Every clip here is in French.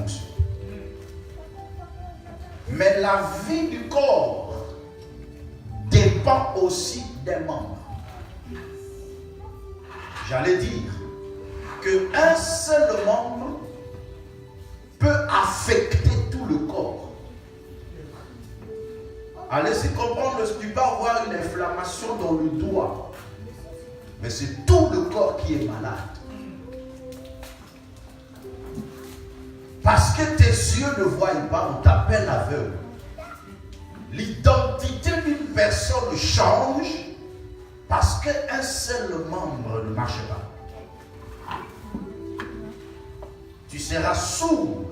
fonction. Mais la vie du corps dépend aussi des membres. J'allais dire qu'un seul membre peut affecter tout le corps. Allez-y comprendre, tu peux avoir une inflammation dans le doigt, mais c'est tout le corps qui est malade. Parce que tes yeux ne voient pas, on t'appelle aveugle. L'identité d'une personne change parce qu'un seul membre ne marche pas. Tu seras sourd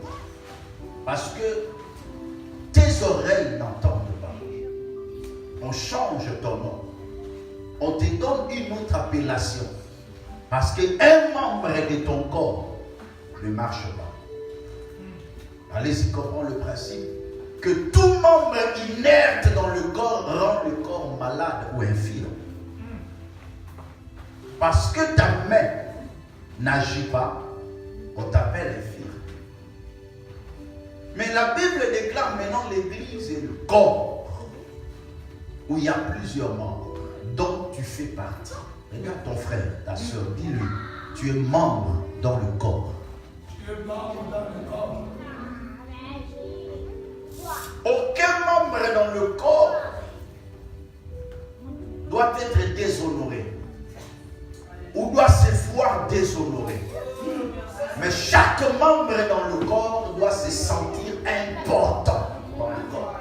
parce que tes oreilles n'entendent pas. On change ton nom. On te donne une autre appellation parce qu'un membre de ton corps ne marche pas. Allez-y comprendre le principe que tout membre inerte dans le corps rend le corps malade ou infirme. Parce que ta main n'agit pas, on t'appelle infirme. Mais la Bible déclare maintenant l'Église est le corps où il y a plusieurs membres dont tu fais partie. Regarde ton frère, ta soeur, dis-lui, tu es membre dans le corps. Tu es membre dans le corps. Aucun membre dans le corps doit être déshonoré ou doit se voir déshonoré. Mais chaque membre dans le corps doit se sentir important dans le corps.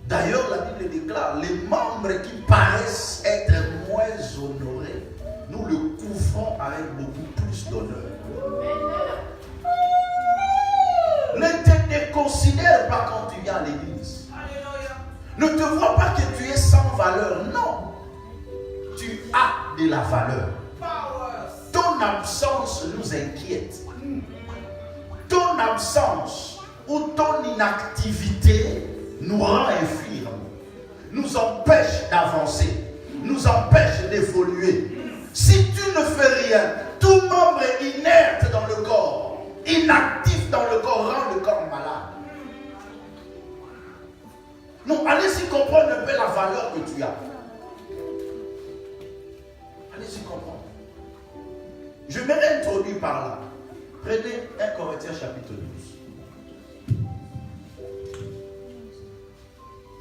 D'ailleurs, la Bible déclare, les membres qui paraissent être moins honorés, nous le couvrons avec beaucoup plus d'honneur. Ne te déconsidère pas quand tu viens à l'église. Ne te vois pas que tu es sans valeur. Non. Tu as de la valeur. Ton absence nous inquiète. Ton absence ou ton inactivité nous rend infirmes. Nous empêche d'avancer. Nous empêche d'évoluer. Si tu ne fais rien, tout membre inerte dans le corps, inactif dans le corps, rend le corps malade. Non, allez-y comprendre un peu la valeur que tu as. Allez-y comprendre. Je m'ai introduit par là. Prenez 1 Corinthiens chapitre 12.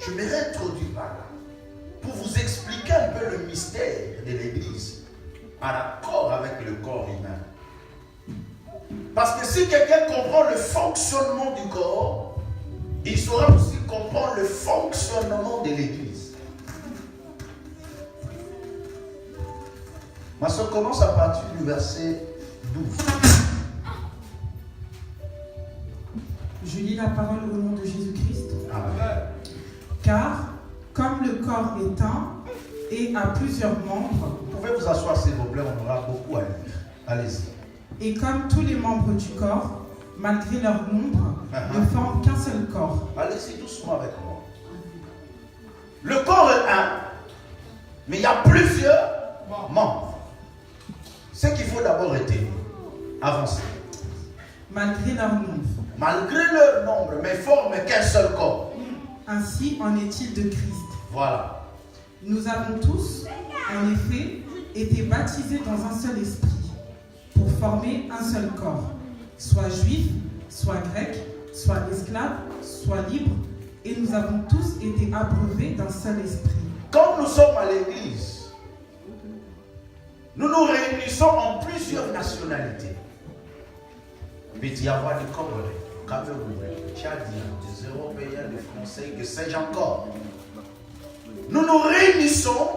Je m'ai introduit par là pour vous expliquer un peu le mystère de l'Église en accord avec le corps humain. Parce que si quelqu'un comprend le fonctionnement du corps, il saura aussi comprendre le fonctionnement de l'Église. Ma soeur commence à partir du verset 12. Je lis la parole au nom de Jésus-Christ. Amen. Car, comme le corps est un et a plusieurs membres, Vous pouvez vous asseoir s'il vous plaît, on aura beaucoup à lire. Allez-y. et comme tous les membres du corps, malgré leur nombre, ne forment qu'un seul corps. Allez-y doucement avec moi. Le corps est un, mais il y a plusieurs membres. Ce qu'il faut d'abord retenir, avancer. Malgré leur nombre. Malgré leur nombre, mais forment qu'un seul corps. Ainsi en est-il de Christ. Voilà. Nous avons tous, en effet, été baptisés dans un seul esprit, pour former un seul corps, soit juif, soit grec, soit esclave, soit libre, et nous avons tous été abreuvés d'un seul esprit. Quand nous sommes à l'église, nous nous réunissons en plusieurs nationalités. Il peut y avoir des Congolais, Camerounais, Tchadiens, des Européens, des Français, que sais-je encore. Nous nous réunissons,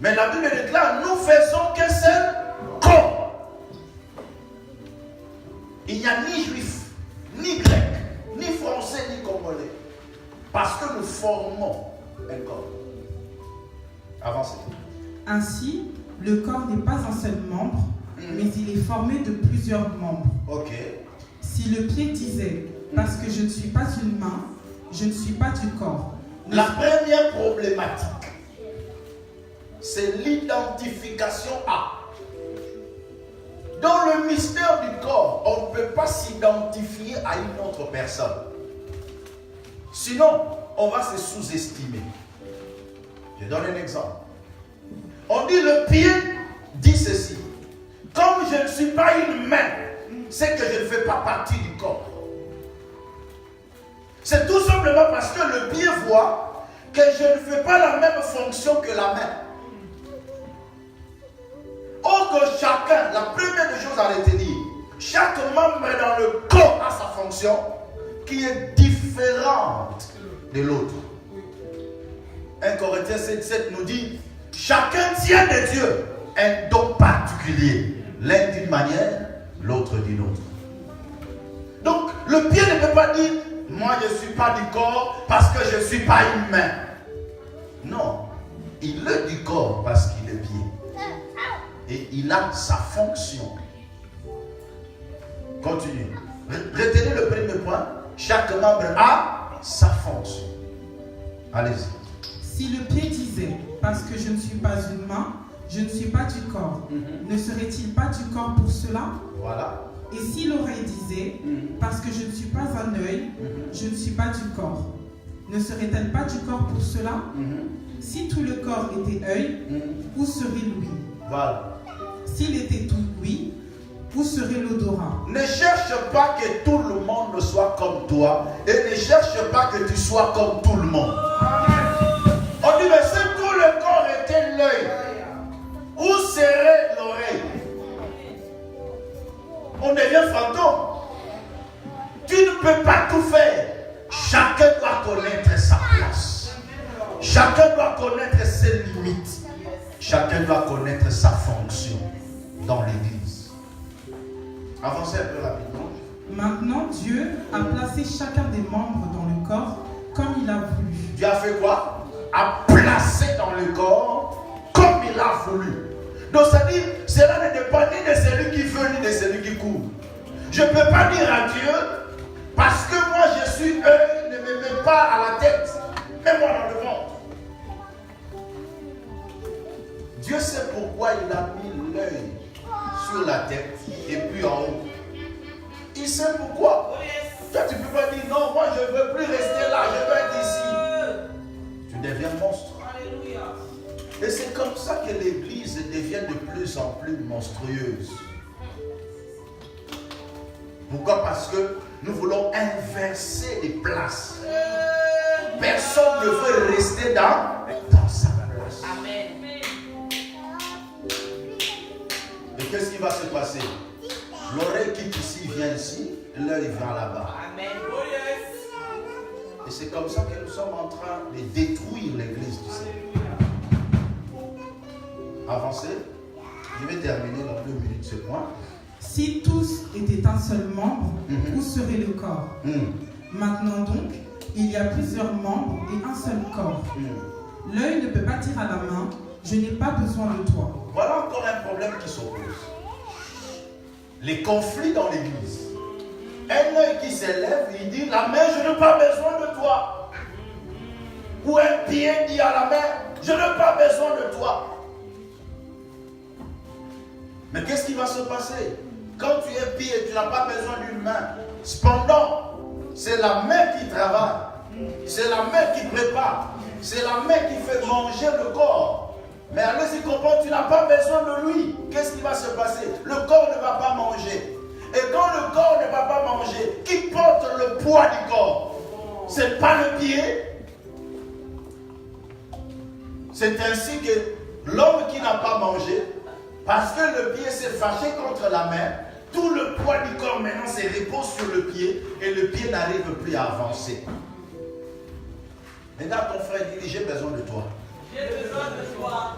mais la Bible déclare, nous faisons qu'un seul corps. Il n'y a ni juif, ni grec, ni français, ni congolais. Parce que nous formons un corps. Avancez. Ainsi, le corps n'est pas un seul membre, mais il est formé de plusieurs membres. Ok. Si le pied disait, parce que je ne suis pas une main, je ne suis pas du corps. La première problématique, c'est l'identification à. Dans le mystère corps, on ne peut pas s'identifier à une autre personne. Sinon, on va se sous-estimer. Je donne un exemple. On dit le pied dit ceci. Comme je ne suis pas une main, c'est que je ne fais pas partie du corps. C'est tout simplement parce que le pied voit que je ne fais pas la même fonction que la main. Or que chacun, la première des choses à retenir, chaque membre dans le corps a sa fonction qui est différente de l'autre. 1 Corinthiens 7,7 nous dit, chacun tient de Dieu un don particulier. L'un d'une manière, l'autre d'une autre. Donc, le pied ne peut pas dire, moi je ne suis pas du corps parce que je ne suis pas une main. Non, il est du corps parce qu'il est pied. Et il a sa fonction. Continue. Retenez le premier point. Chaque membre a sa fonction. Allez-y. Si le pied disait, parce que je ne suis pas une main, je ne suis pas du corps, ne serait-il pas du corps pour cela? Voilà. Et si l'oreille disait, parce que je ne suis pas un œil, je ne suis pas du corps, ne serait-elle pas du corps pour cela? Si tout le corps était œil, où serait l'ouïe? Voilà. S'il était tout ouïe, où serait l'odorat? Ne cherche pas que tout le monde soit comme toi et ne cherche pas que tu sois comme tout le monde. On dit, mais si tout le corps était l'œil, où serait l'oreille? On devient fantôme. Tu ne peux pas tout faire. Chacun doit connaître sa place. Chacun doit connaître ses limites. Chacun doit connaître sa fonction dans l'église. Avancez un peu rapidement. Maintenant, Dieu a placé chacun des membres dans le corps comme il a voulu. Dieu a fait quoi? A placé dans le corps comme il a voulu. Donc ça dit, cela ne dépend ni de celui qui veut ni de celui qui court. Je ne peux pas dire à Dieu, parce que moi je suis œil, ne me mets pas à la tête, mets-moi dans le ventre. Dieu sait pourquoi il a mis l'œil sur la tête et puis en haut. Il sait pourquoi. Toi tu ne peux pas dire non, moi je ne veux plus rester là, je veux être ici. Tu deviens monstre. Et c'est comme ça que l'église devient de plus en plus monstrueuse. Pourquoi? Parce que nous voulons inverser les places. Personne ne veut rester dans sa place. Amen. Et qu'est-ce qui va se passer? L'oreille quitte ici, vient ici, l'œil vient là-bas. Amen. Et c'est comme ça que nous sommes en train de détruire l'église du Seigneur. Avancez. Je vais terminer dans 2 minutes ce point. Si tous étaient un seul membre, où serait le corps? Maintenant donc, il y a plusieurs membres et un seul corps. L'œil ne peut pas dire à la main, je n'ai pas besoin de toi. Voilà encore un problème qui s'oppose. Les conflits dans l'église. Un œil qui s'élève, il dit, la main, je n'ai pas besoin de toi. Ou un pied dit à la main, je n'ai pas besoin de toi. Mais qu'est-ce qui va se passer? Quand tu es pied, tu n'as pas besoin d'une main. Cependant, c'est la main qui travaille. C'est la main qui prépare. C'est la main qui fait manger le corps. Mais allez-y comprendre, tu n'as pas besoin de lui. Qu'est-ce qui va se passer? Le corps ne va pas manger. Et quand le corps ne va pas manger, qui porte le poids du corps? Ce n'est pas le pied. C'est ainsi que l'homme qui n'a pas mangé, parce que le pied s'est fâché contre la main, tout le poids du corps maintenant se repose sur le pied et le pied n'arrive plus à avancer. Regarde ton frère, dis-lui, j'ai besoin de toi. J'ai besoin de toi.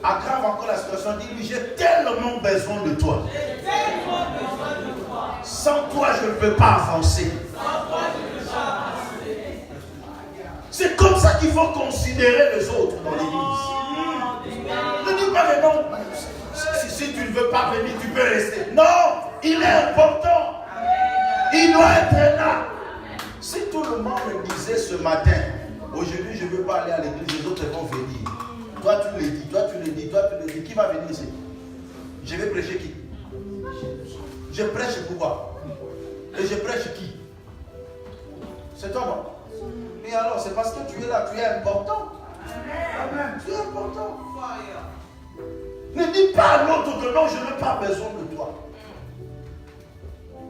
Aggrave encore la situation, dis-lui, j'ai tellement besoin de toi. J'ai tellement besoin de toi. Sans toi, je ne peux pas avancer. Sans toi, je ne peux pas avancer. C'est comme ça qu'il faut considérer les autres dans l'église. Ne dis pas que non. Si tu ne veux pas venir, tu peux rester. Non, il est important. Il doit être là. Si tout le monde me disait ce matin, aujourd'hui je ne veux pas aller à l'église, les autres vont venir. Toi tu le dis, toi tu le dis, toi tu le dis. Qui va venir ici? Je vais prêcher qui? Je prêche pourquoi? Et je prêche qui? C'est toi, non? Et alors, c'est parce que tu es là, tu es important. Amen. Tu es important. Ne dis pas à l'autre que non, je n'ai pas besoin de toi.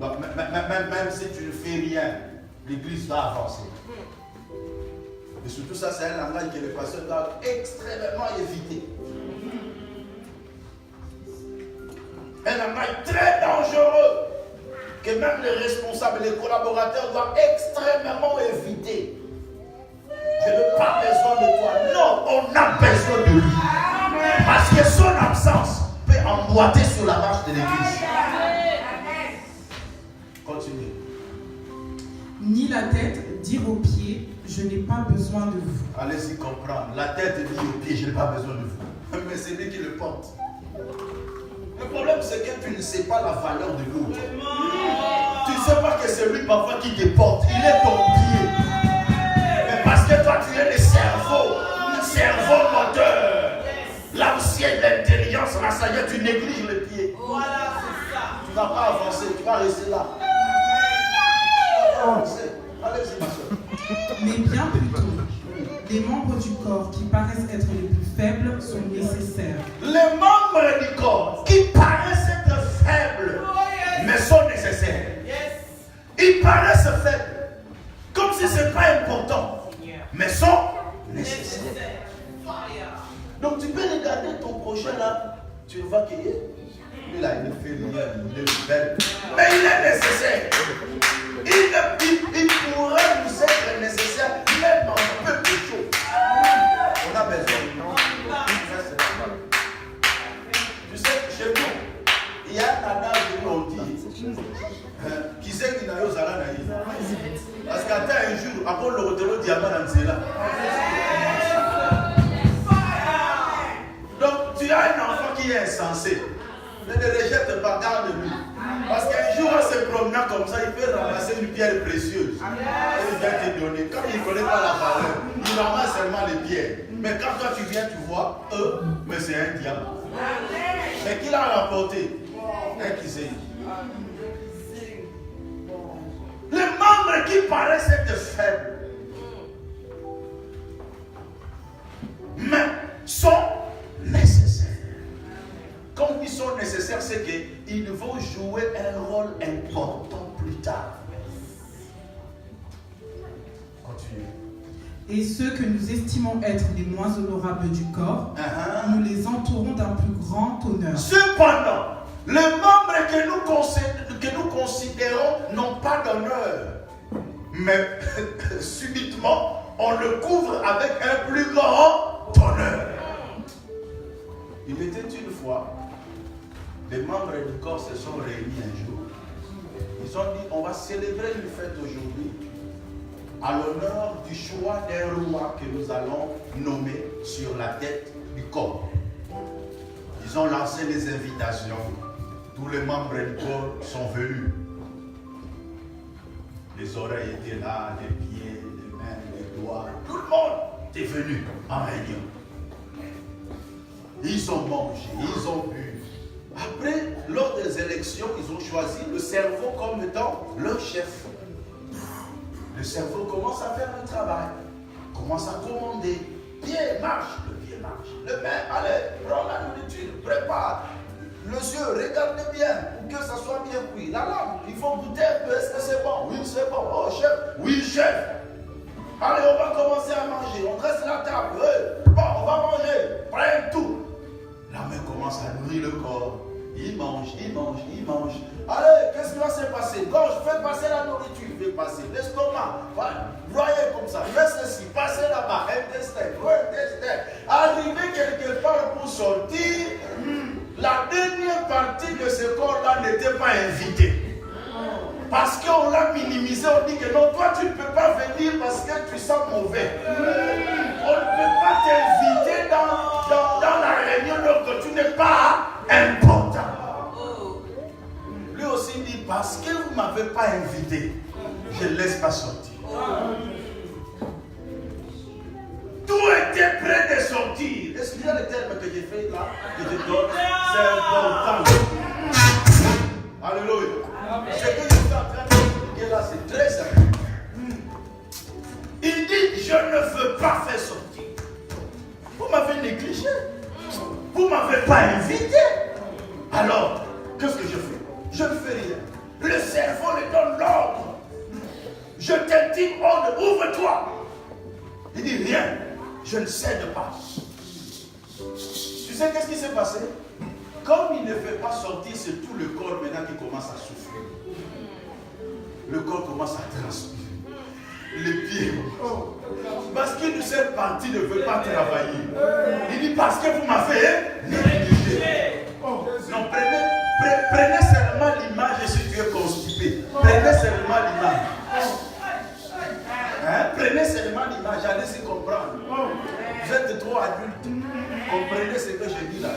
Donc, même si tu ne fais rien, l'église va avancer. Et surtout ça, c'est un langage que le pasteur doit extrêmement éviter. Un langage très dangereux que même les responsables, les collaborateurs doivent extrêmement éviter. Je n'ai pas besoin de toi. Non, on a besoin de lui. Parce que son absence peut emboîter sur la marche de l'église. Continue. Ni la tête dire aux pieds, je n'ai pas besoin de vous. Allez-y comprendre. La tête dit aux pieds, je n'ai pas besoin de vous. Mais c'est lui qui le porte. Le problème, c'est que tu ne sais pas la valeur de l'autre. Tu ne sais pas que c'est lui parfois qui te porte. Il est ton pied. Mais parce que toi, tu es le cerveau moteur. Là où il y a de l'intelligence, là, ça y est, tu négliges le pied. Voilà, c'est ça. Tu ne vas pas avancer, tu vas rester là. Allez-y, ma soeur. Mais bien plutôt, les membres du corps qui paraissent être les plus faibles sont nécessaires. Les membres du corps qui paraissent être faibles, mais sont nécessaires. Ils paraissent faibles, comme si ce n'est pas important, mais sont nécessaires. Donc tu peux regarder ton prochain là, tu vois qu'il est. Lui là, il ne fait rien, il est faible. Mais il est nécessaire. Il pourrait nous être nécessaire, même un peu plus chaud. On a besoin. Tu sais, chez nous, il y a un adage que l'on dit. Qui sait qu'il n'a pas osé là. Parce qu'à un jour, après le retour au diamant dans cela. Donc tu as un enfant qui est insensé. Ne le rejette pas, garde-lui. Parce qu'un jour, en se promenant comme ça, il peut ramasser une pierre précieuse. Et il vient te donner. Comme il ne connaît pas la valeur, il ramasse seulement les pierres. Mais quand toi tu viens, tu vois, mais c'est un diamant. Mais qui l'a rapporté? Un qui sait. Les membres qui paraissent être faibles, mais sont nécessaires. Comme ils sont nécessaires, c'est qu'ils vont jouer un rôle important plus tard. Continue. Et ceux que nous estimons être les moins honorables du corps, nous les entourons d'un plus grand honneur. Cependant, les membres que nous considérons n'ont pas d'honneur. Mais subitement, on le couvre avec un plus grand honneur. Il était une fois, les membres du corps se sont réunis un jour. Ils ont dit, on va célébrer une fête aujourd'hui à l'honneur du choix d'un roi que nous allons nommer sur la tête du corps. Ils ont lancé les invitations. Tous les membres du corps sont venus. Les oreilles étaient là, les pieds, les mains, les doigts. Tout le monde est venu en réunion. Ils ont mangé, ils ont bu. Après, lors des élections, ils ont choisi le cerveau comme étant leur chef. Le cerveau commence à faire le travail, commence à commander. Pied marche, le pied marche. Le main, allez, prends la nourriture, prépare. Les yeux, regardez bien pour que ça soit bien cuit. La langue, il faut goûter un peu. Est-ce que c'est bon? Oui, c'est bon. Oh, chef? Oui, chef. Allez, on va commencer à manger. On dresse la table. Bon, on va manger. Prends tout. La main commence à nourrir le corps. Il mange, il mange, il mange. Allez, qu'est-ce qui va se passer? Gorge, fais passer la nourriture. Fais passer l'estomac. Broyez comme ça. Fais ceci. Passez là-bas. Intestin. Intestin. Arriver quelque part pour sortir. La dernière partie de ce corps-là n'était pas invitée. Parce qu'on l'a minimisé. On dit que non, toi tu ne peux pas venir parce que tu sens mauvais. On ne peut pas t'inviter dans la réunion donc tu n'es pas important. Lui aussi dit, parce que vous ne m'avez pas invité, je ne laisse pas sortir. Tout était prêt de sortir. Est-ce qu'il y a le terme que j'ai fait là, que je donne? C'est important. Alléluia. m'avez pas invité. Alors, qu'est-ce que je fais? Je ne fais rien. Le cerveau lui donne l'ordre. Je t'intime, ouvre-toi. Il dit rien. Je ne cède pas. Tu sais qu'est-ce qui s'est passé? Comme il ne fait pas sortir, c'est tout le corps maintenant qui commence à souffrir. Le corps commence à transpirer. Les pieds. Parce qu'une seule partie ne veut pas travailler. Il dit parce que vous m'avez négligé. Non, prenez seulement l'image si tu es constipé. Prenez seulement l'image. Hein? Prenez seulement l'image, allez-y comprendre. Vous êtes trop adultes. Comprenez ce que je dis là.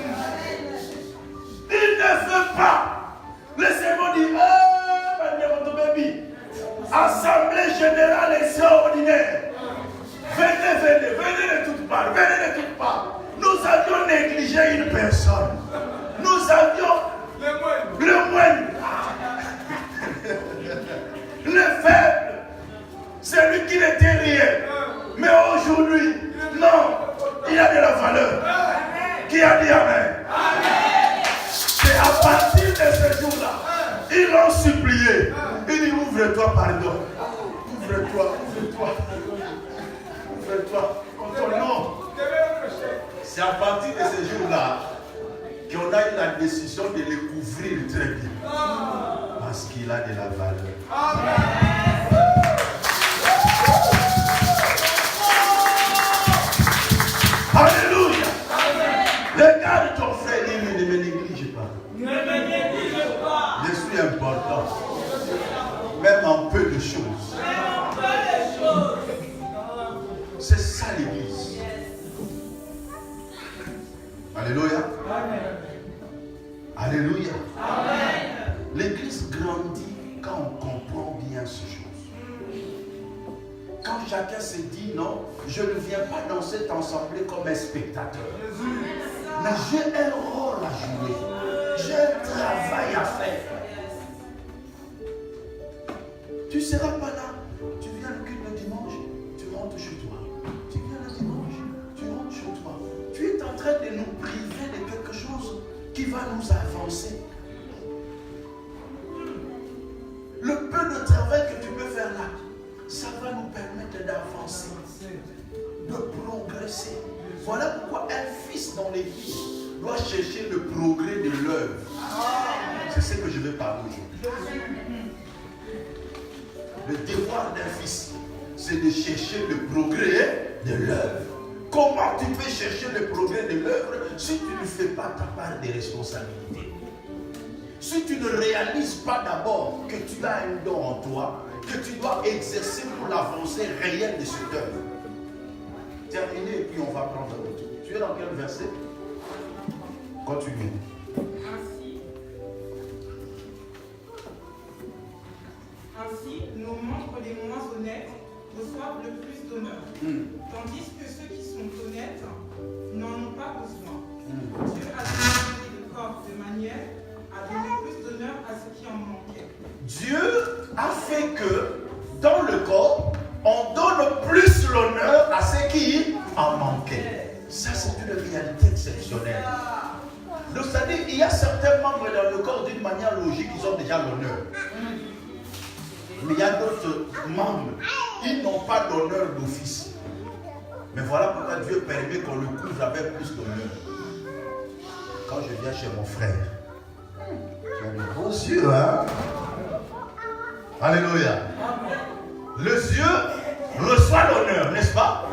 Il ne veut pas. Le cerveau dit, oh, baby. Assemblée générale extraordinaire. Venez de toutes parts, venez de toutes parts. Nous avions négligé une personne. Nous avions le moine, le faible, celui qui n'était rien. Mais aujourd'hui, non, il a de la valeur. Qui a dit Amen? C'est à partir de ce jour-là, ils l'ont supplié. Il dit ouvre-toi, pardon. Ouvre-toi. En ton nom. C'est à partir de ce jour-là qu'on a eu la décision de le couvrir très bien. Parce qu'il a de la valeur. Alléluia. Regarde ton frère, ne me néglige pas. Je suis important. Même en peu de choses. C'est ça l'église. Alléluia. Alléluia. L'église grandit quand on comprend bien ces choses. Quand chacun se dit non, je ne viens pas dans cette assemblée comme un spectateur. Mais j'ai un rôle à jouer. J'ai un travail à faire. Tu ne seras pas là. Tu viens le culte le dimanche, tu rentres chez toi. Tu viens le dimanche, tu rentres chez toi. Tu es en train de nous priver de quelque chose qui va nous avancer. Le peu de travail que tu peux faire là, ça va nous permettre d'avancer, de progresser. Voilà pourquoi un fils dans l'église doit chercher le progrès de l'œuvre. C'est ce que je vais parler aujourd'hui. Le devoir d'un fils, c'est de chercher le progrès de l'œuvre. Comment tu peux chercher le progrès de l'œuvre si tu ne fais pas ta part de responsabilité? Si tu ne réalises pas d'abord que tu as un don en toi, que tu dois exercer pour l'avancée réelle de cette œuvre. Terminé et puis on va prendre le retour. Tu es dans quel verset? Continue. Ainsi, nos membres les moins honnêtes reçoivent le plus d'honneur, tandis que ceux qui sont honnêtes n'en ont pas besoin. Dieu a divisé le corps de manière à donner plus d'honneur à ceux qui en manquaient. Dieu a fait que dans le corps, on donne plus l'honneur à ceux qui en manquaient. Ça, c'est une réalité exceptionnelle. Donc, c'est-à-dire qu'il y a certains membres dans le corps, d'une manière logique, ils ont déjà l'honneur. Mais il y a d'autres membres, ils n'ont pas d'honneur d'office. Mais voilà pourquoi Dieu permet qu'on le couvre avec plus d'honneur. Quand je viens chez mon frère, tu as de beaux yeux, hein? Alléluia. Le yeux reçoit l'honneur, n'est-ce pas?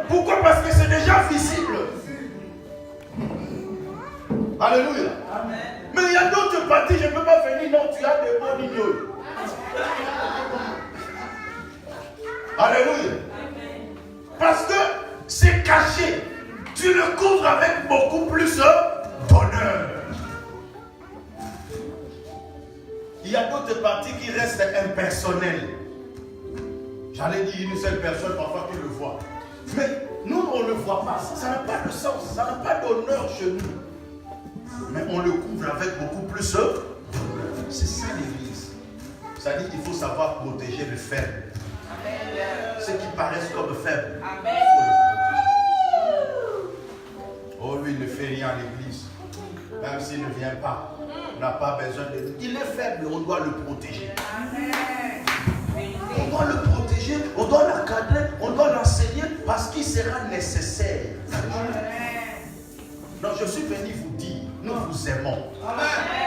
Pourquoi? Parce que c'est déjà visible. Alléluia. Mais il y a d'autres parties, je ne peux pas venir, non, tu as des bons ignoles. Alléluia. Parce que c'est caché. Tu le couvres avec beaucoup plus d'honneur. Il y a d'autres parties qui restent impersonnelles. J'allais dire une seule personne parfois qui le voit. Mais nous, on ne le voit pas. Ça n'a pas de sens. Ça n'a pas d'honneur chez nous. Mais on le couvre avec beaucoup plus d'honneur. C'est ça l'église. Ça dit qu'il faut savoir protéger les faibles. Ceux qui paraissent comme faibles. Il faut le protéger. Oh, lui, il ne fait rien à l'église. Même s'il ne vient pas, on n'a pas besoin de lui. Il est faible, on doit le protéger. On doit le protéger, on doit l'encadrer, on doit l'enseigner parce qu'il sera nécessaire. Non, je suis venu vous dire, nous vous aimons.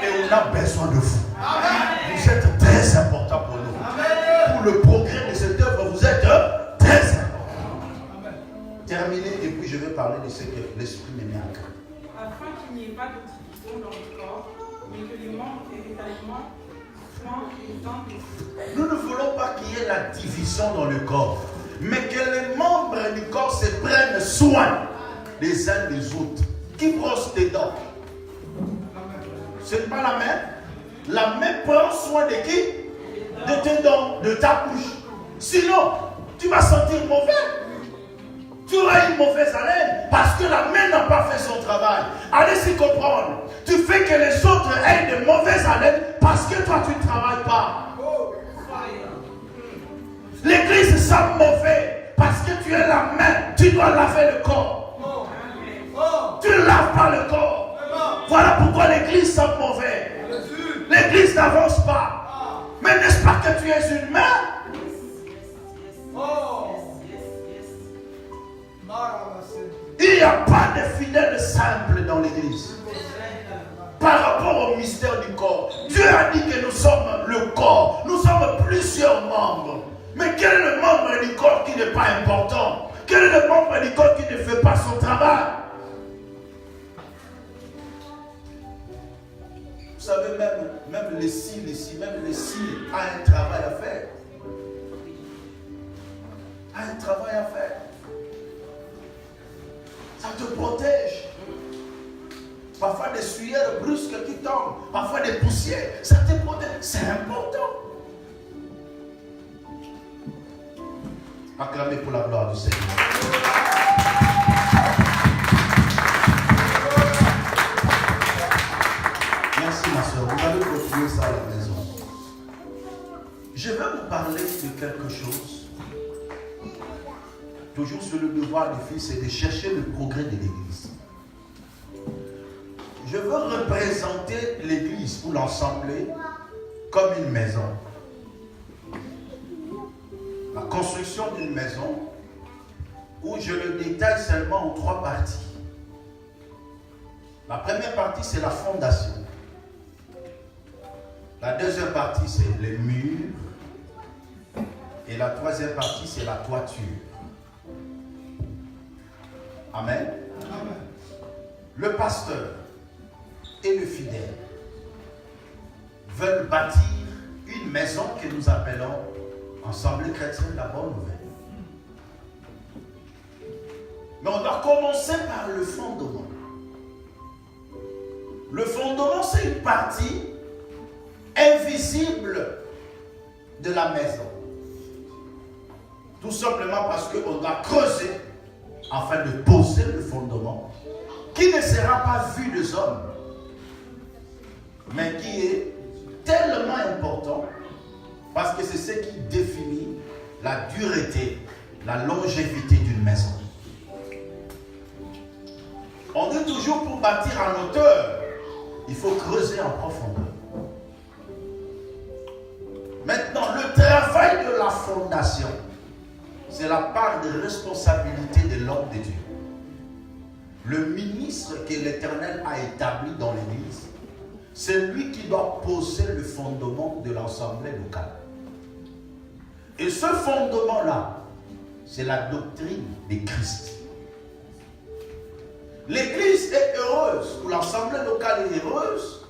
Et on a besoin de vous. Vous êtes très important pour nous. Pour le progrès de cette œuvre, vous êtes très important. Terminé, et puis je vais parler de ce que l'Esprit me met à cœur. Afin qu'il n'y ait pas de division dans le corps, mais que les membres véritablement soient les uns des autres. Nous ne voulons pas qu'il y ait la division dans le corps, mais que les membres du corps se prennent soin les uns des autres. Qui brosse tes dents? Ce n'est pas la main. La main prend soin de qui? De tes dents, de ta bouche. Sinon, tu vas sentir mauvais. Tu auras une mauvaise haleine parce que la main n'a pas fait son travail. Allez s'y comprendre. Tu fais que les autres aient de mauvaises haleines parce que toi tu ne travailles pas. L'église sent mauvais parce que tu es la main. Tu dois laver le corps. Tu ne laves pas le corps. Voilà pourquoi l'église sent mauvais. L'église n'avance pas. Mais n'est-ce pas que tu es une main? Il n'y a pas de fidèles simples dans l'église. Par rapport au mystère du corps, Dieu a dit que nous sommes le corps. Nous sommes plusieurs membres. Mais quel est le membre du corps qui n'est pas important? Quel est le membre du corps qui ne fait pas son travail? Vous savez, même les cils ici, même les cils a un travail à faire. A un travail à faire. Ça te protège. Parfois des sueurs brusques qui tombent, parfois des poussières, ça te protège. C'est important. Acclamez pour la gloire du Seigneur. Merci ma soeur, vous allez continuer ça à la maison. Je vais vous parler de quelque chose. Toujours sur le devoir du Fils, c'est de chercher le progrès de l'Église. Je veux représenter l'Église ou l'ensemble comme une maison. La construction d'une maison où je le détaille seulement en 3 parties. La première partie, c'est la fondation. La deuxième partie, c'est les murs. Et la troisième partie, c'est la toiture. Amen. Amen. Le pasteur et le fidèle veulent bâtir une maison que nous appelons Ensemble chrétien de la bonne nouvelle. Mais on doit commencer par le fondement. Le fondement, c'est une partie invisible de la maison. Tout simplement parce qu'on doit creuser afin de poser le fondement qui ne sera pas vu des hommes, mais qui est tellement important parce que c'est ce qui définit la dureté, la longévité d'une maison. On dit toujours pour bâtir en hauteur, il faut creuser en profondeur. Maintenant, le travail de la fondation, c'est la part de responsabilité de l'homme de Dieu. Le ministre que l'Éternel a établi dans l'Église, c'est lui qui doit poser le fondement de l'assemblée locale. Et ce fondement-là, c'est la doctrine de Christ. L'Église est heureuse, ou l'assemblée locale est heureuse,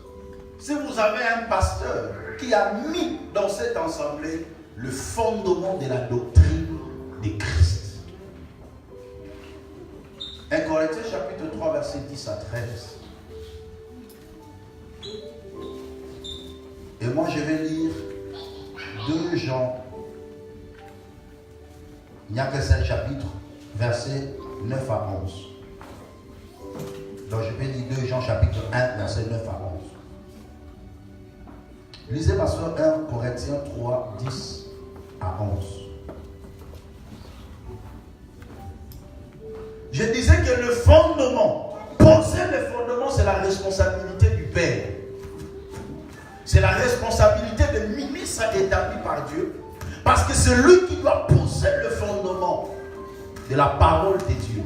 si vous avez un pasteur qui a mis dans cette assemblée le fondement de la doctrine de Christ. 1 Corinthiens chapitre 3, verset 10 à 13. Et moi je vais lire 2 Jean. Il n'y a que 5 chapitres, versets 9 à 11. Donc je vais lire 2 Jean chapitre 1, verset 9 à 11. Lisez ma soeur 1 Corinthiens 3, 10 à 11. Je disais que le fondement, poser le fondement, c'est la responsabilité Père. C'est la responsabilité des ministres établis par Dieu. Parce que c'est lui qui doit poser le fondement de la parole de Dieu,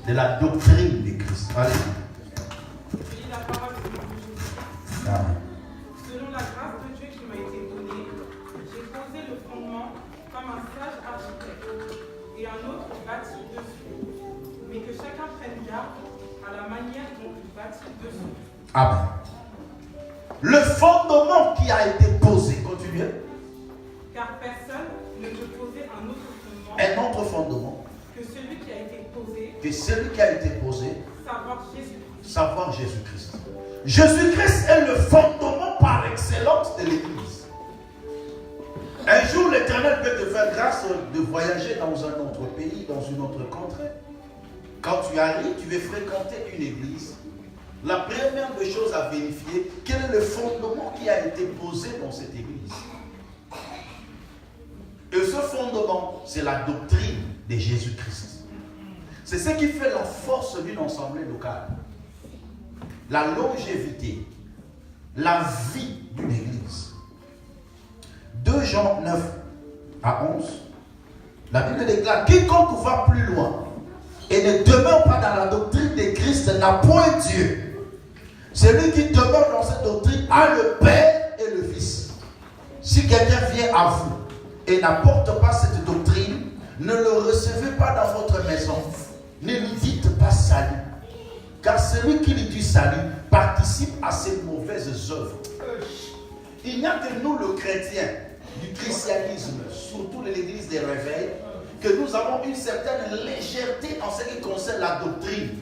de la doctrine de Christ. Allez. Je lis la parole de Dieu. Amen. Selon la grâce de Dieu qui m'a été donnée, j'ai posé le fondement comme un sage architecte, et un autre bâtit dessus. Mais que chacun prenne garde à la manière dont il bâtit dessus. Amen. Le fondement qui a été posé, continuez. Car personne ne peut poser un autre fondement Un autre fondement que celui qui a été posé, que celui qui a été posé, savoir Jésus-Christ. savoir Jésus-Christ. Jésus-Christ est le fondement par excellence de l'Église. Un jour, l'Éternel peut te faire grâce de voyager dans un autre pays, dans une autre contrée. Quand tu arrives, tu veux fréquenter une église. La première des choses à vérifier, quel est le fondement qui a été posé dans cette église. Et ce fondement, c'est la doctrine de Jésus-Christ. C'est ce qui fait la force d'une assemblée locale. La longévité, la vie d'une église. 2 Jean 9 à 11, la Bible déclare, quiconque va plus loin et ne demeure pas dans la doctrine de Christ n'a point Dieu. Celui qui demeure dans cette doctrine a le Père et le Fils. Si quelqu'un vient à vous et n'apporte pas cette doctrine, ne le recevez pas dans votre maison. Ne lui dites pas salut. Car celui qui lui dit salut participe à ses mauvaises œuvres. Il n'y a que nous, le chrétien, du christianisme, surtout l'église des réveils, que nous avons une certaine légèreté en ce qui concerne la doctrine.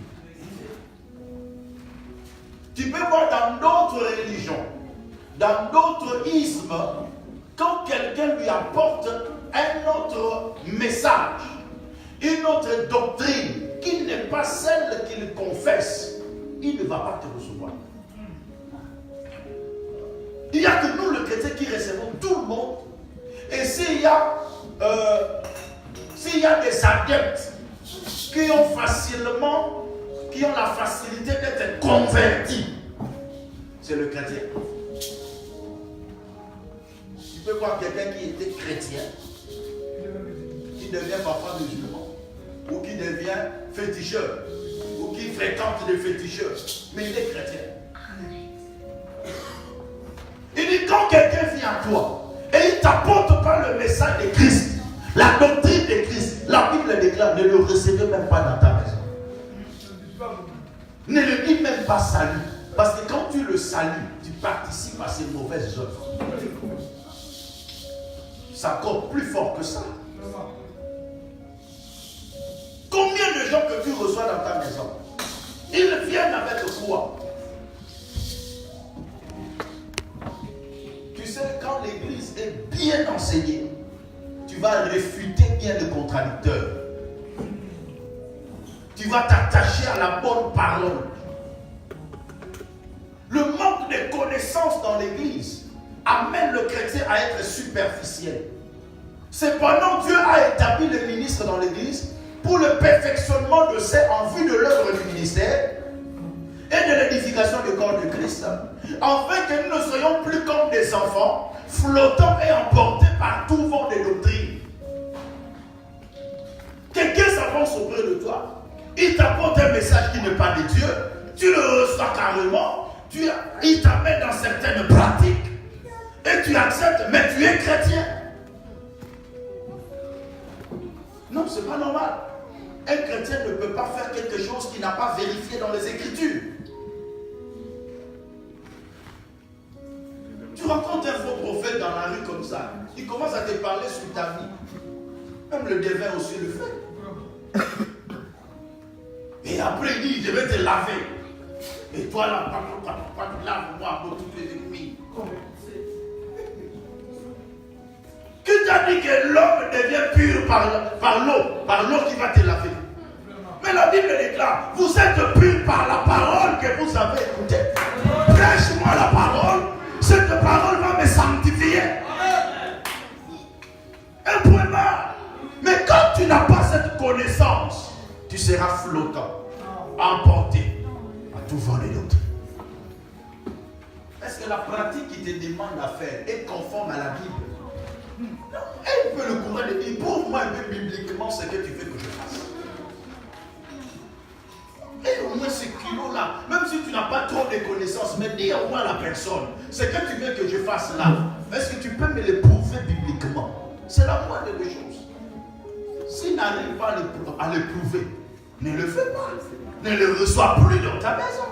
Tu peux voir dans d'autres religions, dans d'autres ismes, quand quelqu'un lui apporte un autre message, une autre doctrine, qui n'est pas celle qu'il confesse, il ne va pas te recevoir. Il n'y a que nous, le chrétien, qui recevons tout le monde. Et s'il y a des adeptes qui ont la facilité d'être convertis, c'est le chrétien. Tu peux voir quelqu'un qui était chrétien, qui devient parfois musulman, ou qui devient féticheur, ou qui fréquente des féticheurs, mais il est chrétien. Il dit, quand quelqu'un vient à toi et il ne t'apporte pas le message de Christ, la doctrine de Christ, la Bible déclare, ne le recevez même pas dans ta maison. Ne le dis même pas salut. Parce que quand tu le salues, tu participes à ses mauvaises œuvres. C'est encore plus fort que ça. Combien de gens que tu reçois dans ta maison, ils viennent avec quoi? Tu sais, quand l'église est bien enseignée, tu vas réfuter bien le contradicteur. Tu vas t'attacher à la bonne parole. Le manque de connaissances dans l'église amène le chrétien à être superficiel. Cependant, Dieu a établi le ministre dans l'église pour le perfectionnement de ceux en vue de l'œuvre du ministère et de l'édification du corps de Christ, afin que nous ne soyons plus comme des enfants, flottants et emportés par tout vent de doctrine. Quelqu'un s'avance auprès de toi, il t'apporte un message qui n'est pas de Dieu, tu le reçois carrément, il t'amène dans certaines pratiques, et tu acceptes, mais tu es chrétien. Non, c'est pas normal. Un chrétien ne peut pas faire quelque chose qu'il n'a pas vérifié dans les Écritures. Tu rencontres un faux prophète dans la rue comme ça, il commence à te parler sur ta vie. Même le devin aussi le fait. Et après il dit, je vais te laver. Et toi là, lave-moi pour tous tes ennemis. Qui t'a dit que l'homme devient pur par l'eau qui va te laver? Mais la Bible déclare, vous êtes pur par la parole que vous avez écoutée. Prêche-moi la parole, cette parole va me sanctifier. Un point barre. Mais quand tu n'as pas cette connaissance, tu seras flottant, emporté à tout vent de l'autre. est-ce que la pratique qu'il te demande à faire est conforme à la Bible? Non, elle peut le courage de dire, prouve-moi un peu bibliquement ce que tu veux que je fasse. Et au moins ce kilo-là, même si tu n'as pas trop de connaissances, mais dis au moins à la personne, ce que tu veux que je fasse là, est-ce que tu peux me le prouver bibliquement? C'est la moindre des choses. S'il n'arrive pas à le prouver, ne le fais pas. Ne le reçois plus dans ta maison.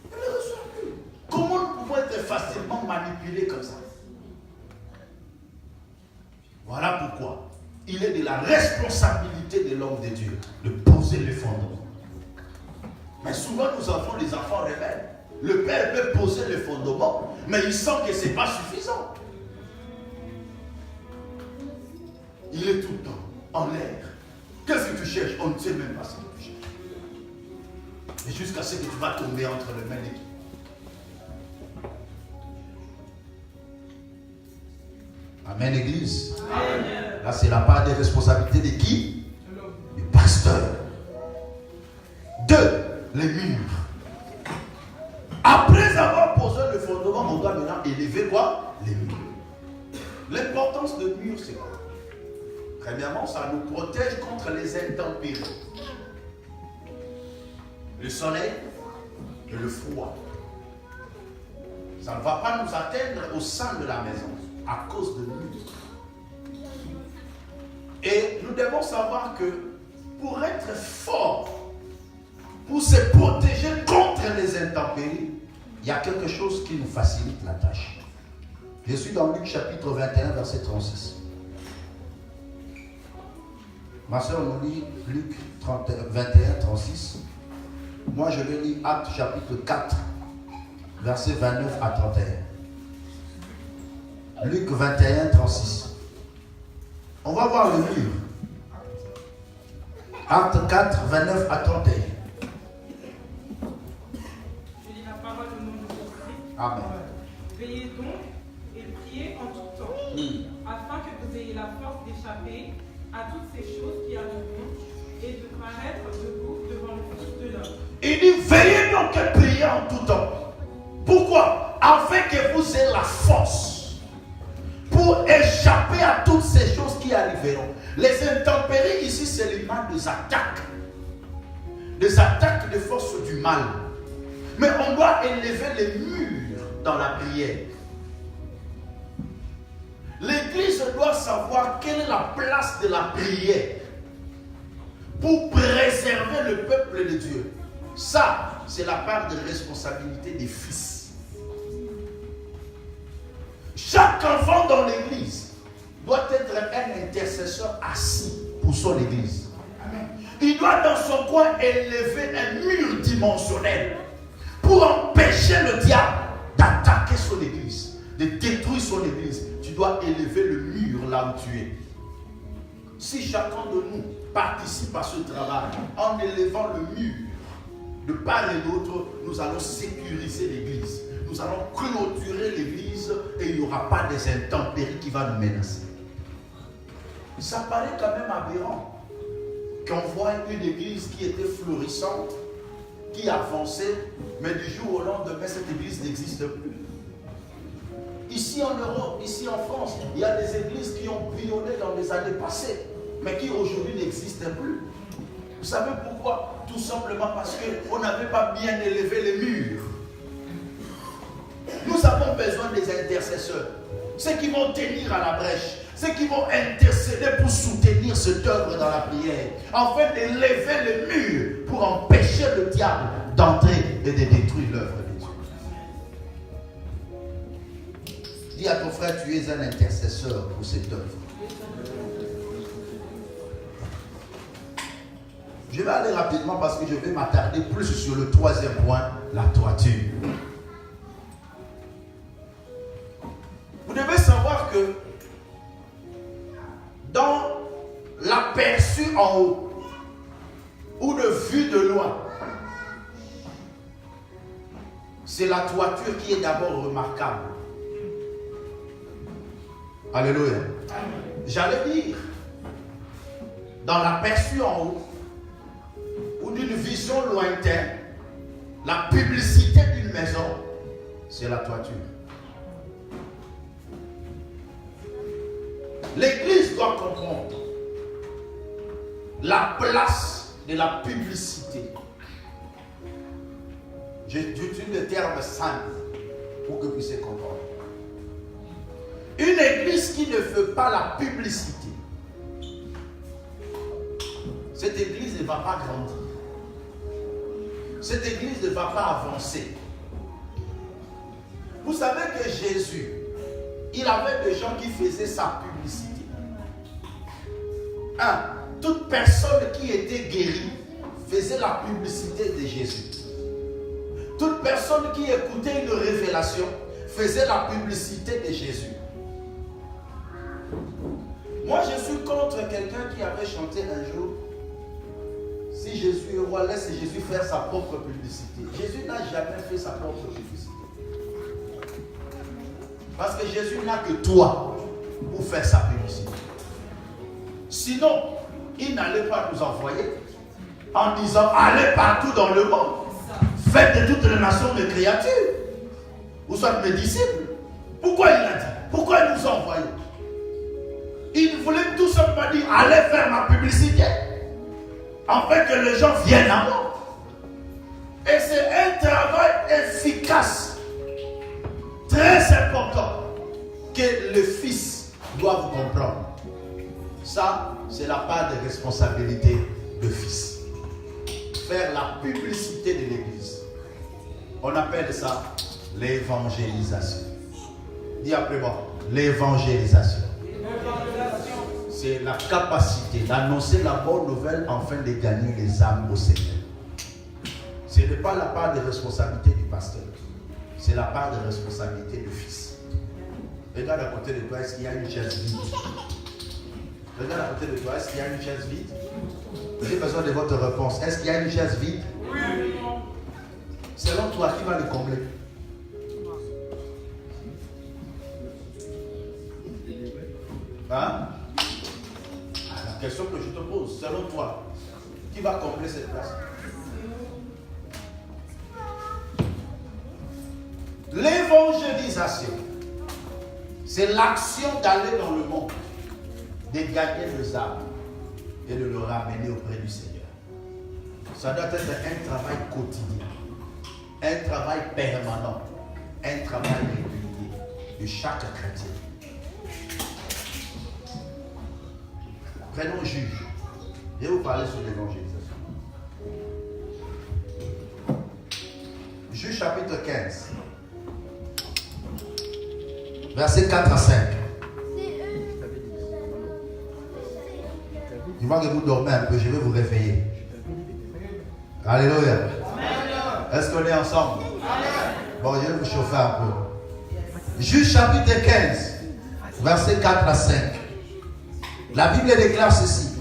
Ne le reçois plus. Comment nous pouvons être facilement manipulés comme ça? Voilà pourquoi il est de la responsabilité de l'homme de Dieu de poser les fondements. Mais souvent nous avons des enfants rebelles. Le père peut poser les fondements, mais il sent que ce n'est pas suffisant. Il est tout le temps en l'air. Qu'est-ce que tu cherches? On ne sait même pas ce que tu cherches. Et jusqu'à ce que tu vas tomber entre les mains d'équipe. Amen, Église. Amen. Là, c'est la part des responsabilités de qui? Du pasteur. 2. Les murs. Après avoir posé le fondement, on doit maintenant élever quoi? Les murs. L'importance de murs, c'est quoi? Premièrement, ça nous protège contre les intempéries. Le soleil et le froid. Ça ne va pas nous atteindre au sein de la maison à cause de murs. Et nous devons savoir que pour être fort, pour se protéger contre les intempéries, il y a quelque chose qui nous facilite la tâche. Je suis dans Luc chapitre 21, verset 36. Ma soeur nous lit Luc 21, 36. Moi je vais lire Actes chapitre 4, verset 29 à 31. Luc 21, 36. On va voir le mur. Acte 4, 29 à 31. Je lis la parole au nom de Jésus-Christ. Amen. Veillez donc et priez en tout temps, afin que vous ayez la force d'échapper à toutes ces choses qui arriveront et de paraître debout devant le Fils de l'homme. Il dit, veillez donc et priez en tout temps. Pourquoi? Afin que vous ayez la force pour échapper à toutes ces choses qui arriveront. Les intempéries ici, c'est l'image des attaques. Des attaques des forces du mal. Mais on doit élever les murs dans la prière. L'Église doit savoir quelle est la place de la prière pour préserver le peuple de Dieu. Ça, c'est la part de responsabilité des fils. Chaque enfant dans l'Église doit être un intercesseur assis pour son Église. Il doit dans son coin élever un mur dimensionnel pour empêcher le diable d'attaquer son Église, de détruire son Église. Tu dois élever le mur là où tu es. Si chacun de nous participe à ce travail en élevant le mur de part et d'autre, nous allons sécuriser l'Église. Nous allons clôturer l'Église et il n'y aura pas des intempéries qui vont nous menacer. Ça paraît quand même aberrant qu'on voit une Église qui était florissante, qui avançait, mais du jour au lendemain, cette Église n'existe plus. Ici en Europe, ici en France, il y a des églises qui ont bouillonné dans les années passées, mais qui aujourd'hui n'existent plus. Vous savez pourquoi? Tout simplement parce qu'on n'avait pas bien élevé les murs. Nous avons besoin des intercesseurs, ceux qui vont tenir à la brèche, ceux qui vont intercéder pour soutenir cette œuvre dans la prière, afin d'élever les murs pour empêcher le diable d'entrer et de détruire l'œuvre de Dieu. Dis à ton frère, tu es un intercesseur pour cette œuvre. Je vais aller rapidement parce que je vais m'attarder plus sur le troisième point, la toiture. Vous devez savoir que dans l'aperçu en haut ou de vue de loin, c'est la toiture qui est d'abord remarquable. Alléluia. J'allais dire, dans l'aperçu en haut ou d'une vision lointaine, la publicité d'une maison, c'est la toiture. L'église doit comprendre la place de la publicité. J'utilise le terme simple pour que vous puissiez comprendre. Une église qui ne fait pas la publicité, cette église ne va pas grandir. Cette église ne va pas avancer. Vous savez que Jésus, il avait des gens qui faisaient sa publicité. Toute personne qui était guérie faisait la publicité de Jésus. Toute personne qui écoutait une révélation faisait la publicité de Jésus. Moi, je suis contre quelqu'un qui avait chanté un jour: si Jésus est roi, laisse Jésus faire sa propre publicité. Jésus n'a jamais fait sa propre publicité. Parce que Jésus n'a que toi pour faire sa publicité. Sinon, il n'allait pas nous envoyer en disant: allez partout dans le monde, faites de toutes les nations des créatures. Vous êtes mes disciples. Pourquoi il a dit? Pourquoi il nous a envoyés? Il voulait tout simplement dire: allez faire ma publicité, afin que les gens viennent à moi. Et c'est un travail efficace, très important, que le Fils doit vous comprendre. Ça, c'est la part de responsabilité de Fils. Faire la publicité de l'Église. On appelle ça l'évangélisation. Dis après moi, l'évangélisation. C'est la capacité d'annoncer la bonne nouvelle afin de gagner les âmes au Seigneur. Ce n'est pas la part de responsabilité du pasteur. C'est la part de responsabilité du Fils. Regarde à côté de toi, est-ce qu'il y a une chaise vide? Regarde à côté de toi, est-ce qu'il y a une chaise vide? J'ai besoin de votre réponse. Est-ce qu'il y a une chaise vide? Oui. Selon toi, qui va le combler? Hein? La question que je te pose, selon toi, qui va combler cette place? L'évangélisation, c'est l'action d'aller dans le monde, de gagner les âmes et de le ramener auprès du Seigneur. Ça doit être un travail quotidien, un travail permanent, un travail régulier de chaque chrétien. Prenons juge. Je vais vous parler sur l'évangélisation. Juge chapitre 15. Versets 4 à 5. Je vois que vous dormez un peu, je vais vous réveiller. Alléluia. Est-ce qu'on est ensemble? Bon, je vais vous chauffer un peu. Juge chapitre 15, versets 4 à 5. La Bible déclare ceci.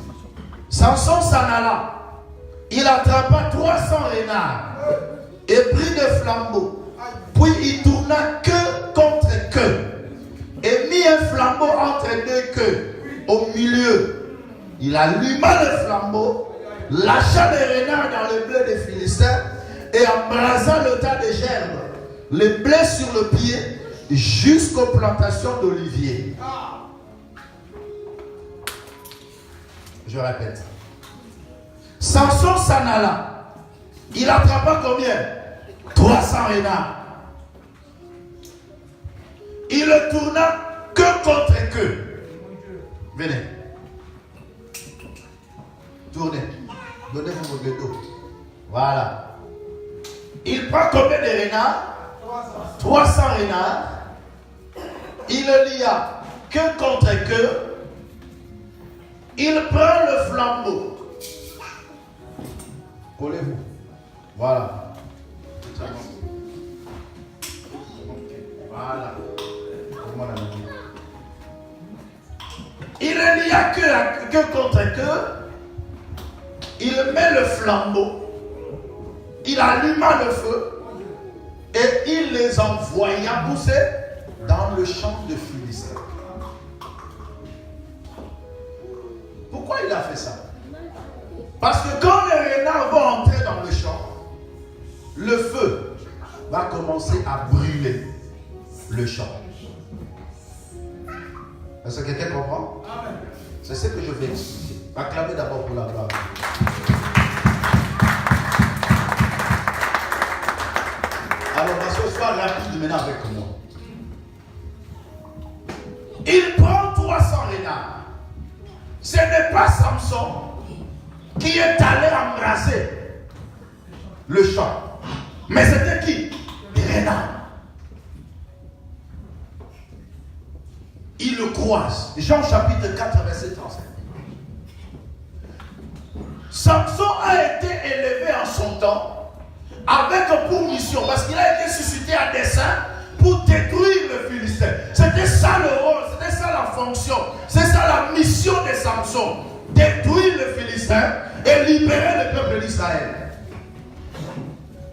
Samson s'en alla. Il attrapa 300 renards et prit des flambeaux. Puis il tourna queue contre queue et mit un flambeau entre deux queues au milieu. Il alluma le flambeau, lâcha les renards dans le blé des Philistins et embrasa le tas de gerbes, le blé sur le pied jusqu'aux plantations d'oliviers. Je répète. Samson s'en alla. Il attrapa combien? 300 renards. Il le tourna queue contre queue. Venez. Tournez. Donnez-vous votre dos. Voilà. Il prend combien de renards? 300 renards. Il le lia queue contre queue. Il prend le flambeau. Collez-vous. Voilà. Voilà. Il n'y a que contre queue. Il met le flambeau. Il alluma le feu. Et il les envoya pousser dans le champ de Philistin. Pourquoi il a fait ça? Parce que quand les renards vont entrer dans le champ, le feu va commencer à brûler le champ. Est-ce que quelqu'un comprend? C'est ce que je vais expliquer. Acclamez d'abord pour la gloire. Alors, sois rapide maintenant avec moi. Il prend 300 renards. Ce n'est pas Samson qui est allé embrasser le champ. Mais c'était qui? Des renards. Il le croise. Jean chapitre 4, verset 35. Samson a été élevé en son temps avec pour mission, parce qu'il a été suscité à dessein pour détruire le Philistin. C'était ça le rôle, c'était ça la fonction, c'est ça la mission de Samson. Détruire le Philistin et libérer le peuple d'Israël.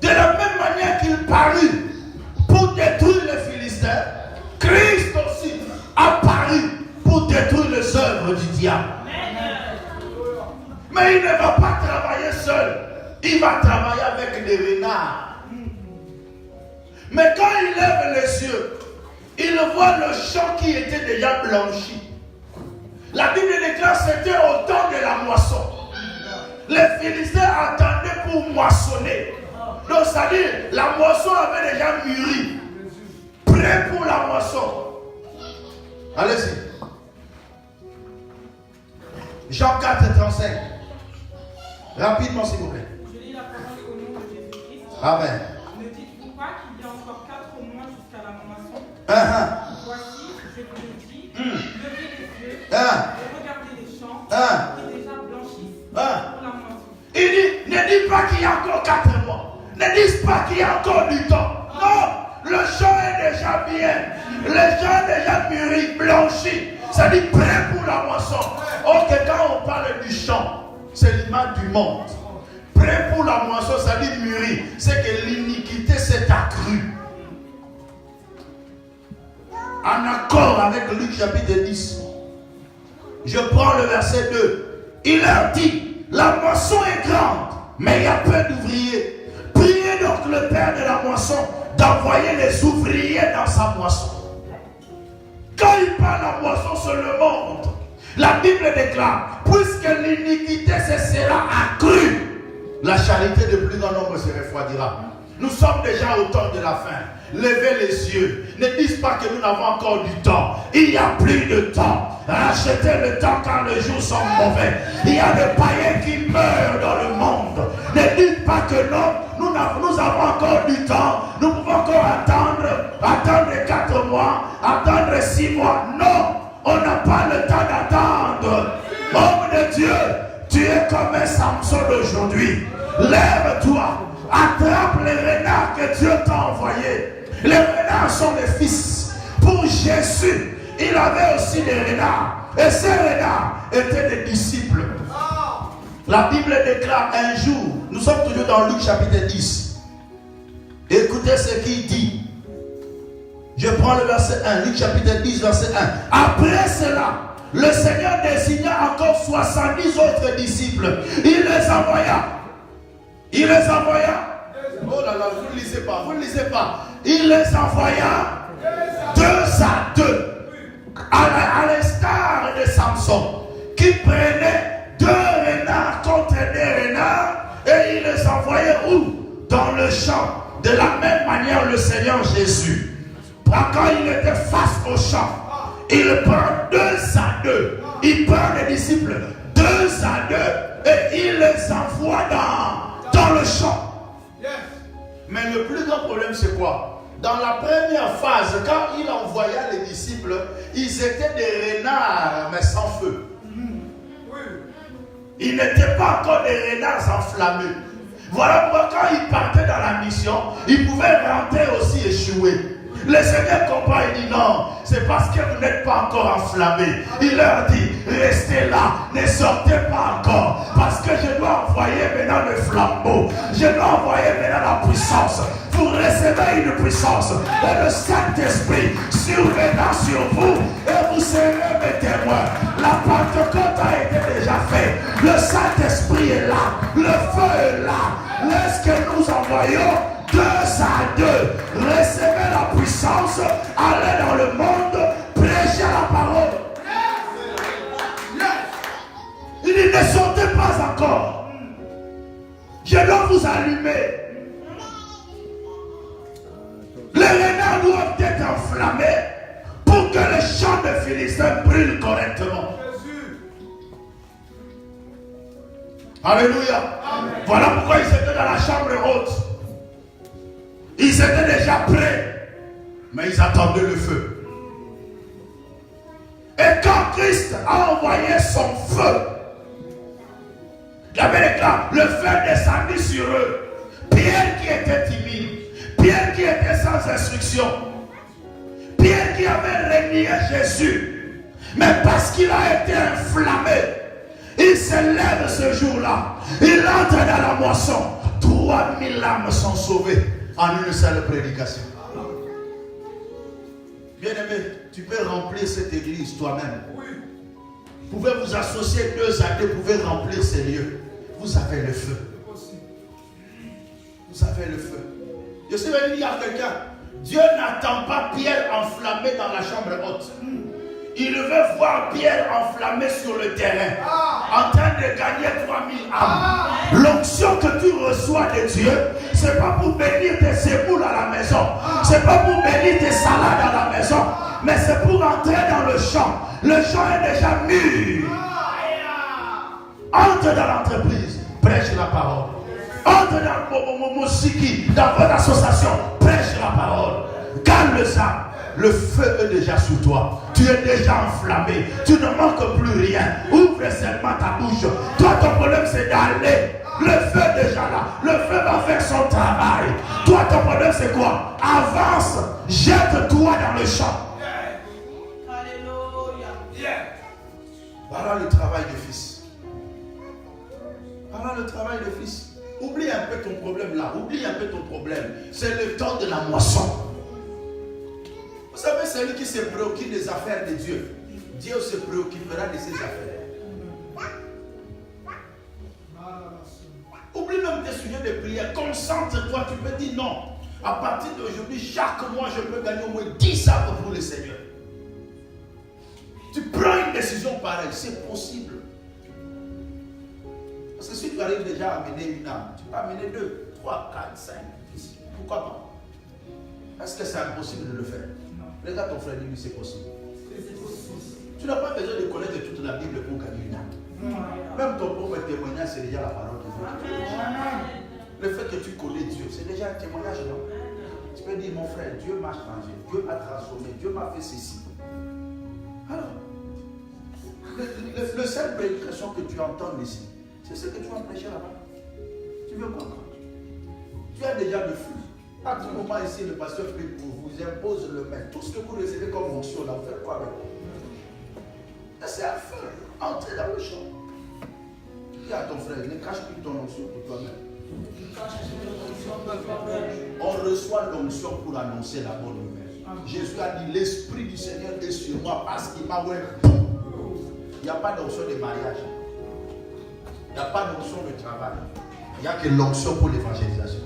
De la même manière qu'il parut pour détruire le Philistin, Christ aussi a paru pour détruire les œuvres du diable. Mais il ne va pas travailler seul. Il va travailler avec des renards. Mais quand il lève les yeux, il voit le champ qui était déjà blanchi. La Bible déclare que c'était au temps de la moisson. Les Philistins attendaient pour moissonner. Donc, c'est-à-dire, la moisson avait déjà mûri. Prêt pour la moisson. Allez-y. Jean 4, 35. Rapidement, s'il vous plaît. Je lis la parole au nom de Jésus-Christ. Amen. Ne dites-vous pas qu'il y a encore 4 mois jusqu'à la moisson? Voici, je vous le dis, levez les yeux et regardez les champs qui déjà blanchissent pour la moisson. Il dit, ne dites pas qu'il y a encore 4 mois. Ne dites pas qu'il y a encore du temps. Non, le champ est déjà bien. Le champ est déjà mûri, blanchi. Ça dit prêt pour la moisson. Or que quand on parle du champ, c'est l'image du monde. Prêt pour la moisson, ça dit mûri. C'est que l'iniquité s'est accrue. En accord avec Luc chapitre 10. Je prends le verset 2. Il leur dit, la moisson est grande, mais il y a peu d'ouvriers. Priez donc le Père de la moisson d'envoyer les ouvriers dans sa moisson. Quand il parle de la moisson sur le monde, la Bible déclare, puisque l'iniquité se sera accrue, la charité de plus grand nombre se refroidira. Nous sommes déjà au temps de la fin. Levez les yeux. Ne dites pas que nous n'avons encore du temps. Il n'y a plus de temps. Rachetez le temps car les jours sont mauvais. Il y a des païens qui meurent dans le monde. Ne dites pas que non, nous avons encore du temps. Nous pouvons encore attendre 4 mois, attendre 6 mois. Non, on n'a pas le temps d'attendre. Homme de Dieu, tu es comme un Samson d'aujourd'hui. Lève-toi, attrape les renards que Dieu t'a envoyés. Les renards sont les fils. Pour Jésus, il avait aussi des renards. Et ces renards étaient des disciples. La Bible déclare un jour, nous sommes toujours dans Luc chapitre 10. Écoutez ce qu'il dit. Je prends le verset 1, Luc chapitre 10, verset 1. Après cela, le Seigneur désigna encore 70 autres disciples. Il les envoya. Il les envoya. Oh là là, vous ne lisez pas, vous ne lisez pas. Il les envoya 2 à 2. À l'instar de Samson, qui prenait 2 renards contre des renards et il les envoyait où? Dans le champ. De la même manière, le Seigneur Jésus, quand il était face au champ, il prend 2 à 2. Il prend les disciples 2 à 2 et il les envoie dans le champ. Mais le plus grand problème, c'est quoi? Dans la première phase, quand il envoya les disciples, ils étaient des renards, mais sans feu. Ils n'étaient pas encore des renards enflammés. Voilà pourquoi quand ils partaient dans la mission, ils pouvaient rentrer aussi échouer. Le Seigneur comprend, il dit non, c'est parce que vous n'êtes pas encore enflammés. Il leur dit, restez là, ne sortez pas encore, parce que je dois envoyer maintenant le flambeau, je dois envoyer maintenant la puissance. Vous recevez une puissance et le Saint-Esprit survenant sur vous et vous serez mes témoins. La Pentecôte a été déjà faite, le Saint-Esprit est là, le feu est là. Laisse que nous envoyons 2 ça à deux. Recevez la puissance. Allez dans le monde. Prêchez la parole. Il dit, ne sortez pas encore. Je dois vous allumer. Les renards doivent être enflammés pour que les champs de Philistins brûlent correctement. Alléluia. Amen. Voilà pourquoi ils étaient dans la chambre haute. Ils étaient déjà prêts, mais ils attendaient le feu. Et quand Christ a envoyé son feu, il avait déclaré, le feu descendit sur eux. Pierre qui était timide, Pierre qui était sans instruction, Pierre qui avait renié Jésus, mais parce qu'il a été enflammé, il se lève ce jour-là, il entre dans la moisson. 3000 âmes sont sauvées en une seule prédication. Bien-aimé, tu peux remplir cette église toi-même. Vous pouvez vous associer 2 à 2, vous pouvez remplir ces lieux. Vous avez le feu. Vous avez le feu. Je suis venu dire à quelqu'un, Dieu n'attend pas Pierre enflammé dans la chambre haute. Il veut voir Pierre enflammé sur le terrain, en train de gagner 3000 âmes. L'onction que tu reçois de Dieu, ce n'est pas pour bénir tes séboules à la maison, ce n'est pas pour bénir tes salades à la maison, mais c'est pour entrer dans le champ. Le champ est déjà mûr. Entre dans l'entreprise, prêche la parole. Entre dans mon siki, dans votre association, prêche la parole. Calme ça. Le feu est déjà sous toi. Tu es déjà enflammé. Tu ne manques plus rien. Ouvre seulement ta bouche. Toi, ton problème, c'est d'aller. Le feu est déjà là. Le feu va faire son travail. Toi, ton problème, c'est quoi? Avance. Jette-toi dans le champ. Alléluia. Voilà le travail du Fils. Voilà le travail du Fils. Oublie un peu ton problème là. Oublie un peu ton problème. C'est le temps de la moisson. Vous savez, celui qui se préoccupe des affaires de Dieu, Dieu se préoccupera de ses affaires. Oublie même tes sujets de prière. Concentre-toi. Tu peux dire non. À partir d'aujourd'hui, chaque mois, je peux gagner au moins 10 âmes pour le Seigneur. Tu prends une décision pareille. C'est possible. Parce que si tu arrives déjà à amener une âme, tu peux amener 2, 3, 4, 5, 10. Pourquoi pas? Est-ce que c'est impossible de le faire? Regarde ton frère, dis-lui c'est possible. Tu n'as pas besoin de connaître toute la Bible pour gagner une âme. Même ton propre témoignage, c'est déjà la parole de Dieu. Le fait que tu connais Dieu, c'est déjà un témoignage, non? Tu peux dire, mon frère, Dieu m'a changé, Dieu m'a transformé, Dieu m'a fait ceci. Alors, le seule prédication que tu entends ici, c'est ce que tu vas prêcher là-bas. Tu veux quoi? Tu as déjà le flux. À tout moment ici, le pasteur prie pour vous, impose le main. Tout ce que vous recevez comme onction, là, vous faites quoi avec? C'est un feu. Entrez dans le champ. Dis à ton frère, ne cache plus ton onction pour toi-même. On reçoit l'onction pour annoncer la bonne nouvelle. Jésus a dit, l'Esprit du Seigneur est sur moi parce qu'il m'a ouvert. Il n'y a pas d'onction de mariage. Il n'y a pas d'onction de travail. Il n'y a que l'onction pour l'évangélisation.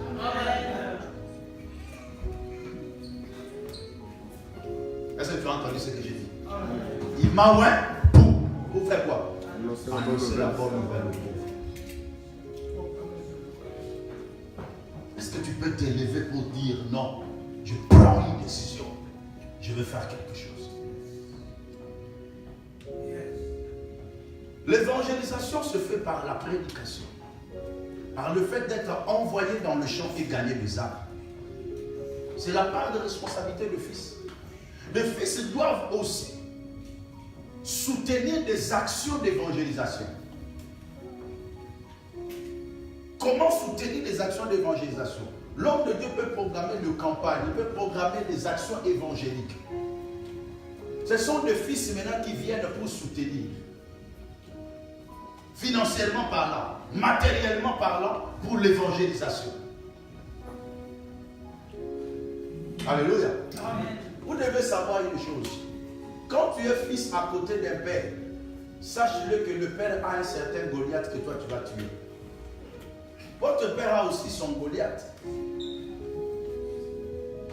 Est-ce que tu as entendu ce que j'ai dit? Il m'a ouvert pour faire quoi? Annoncer la bonne nouvelle au pauvre. Est-ce que tu peux t'élever pour dire non, je prends une décision, je veux faire quelque chose? L'évangélisation se fait par la prédication, par le fait d'être envoyé dans le champ et gagner des âmes. C'est la part de responsabilité du Fils. Les fils doivent aussi soutenir des actions d'évangélisation. Comment soutenir des actions d'évangélisation? L'homme de Dieu peut programmer une campagne, il peut programmer des actions évangéliques. Ce sont des fils maintenant qui viennent pour soutenir. Financièrement parlant, matériellement parlant, pour l'évangélisation. Alléluia. Amen. Vous devez savoir une chose. Quand tu es fils à côté d'un père, sache-le que le père a un certain Goliath que toi tu vas tuer. Votre père a aussi son Goliath.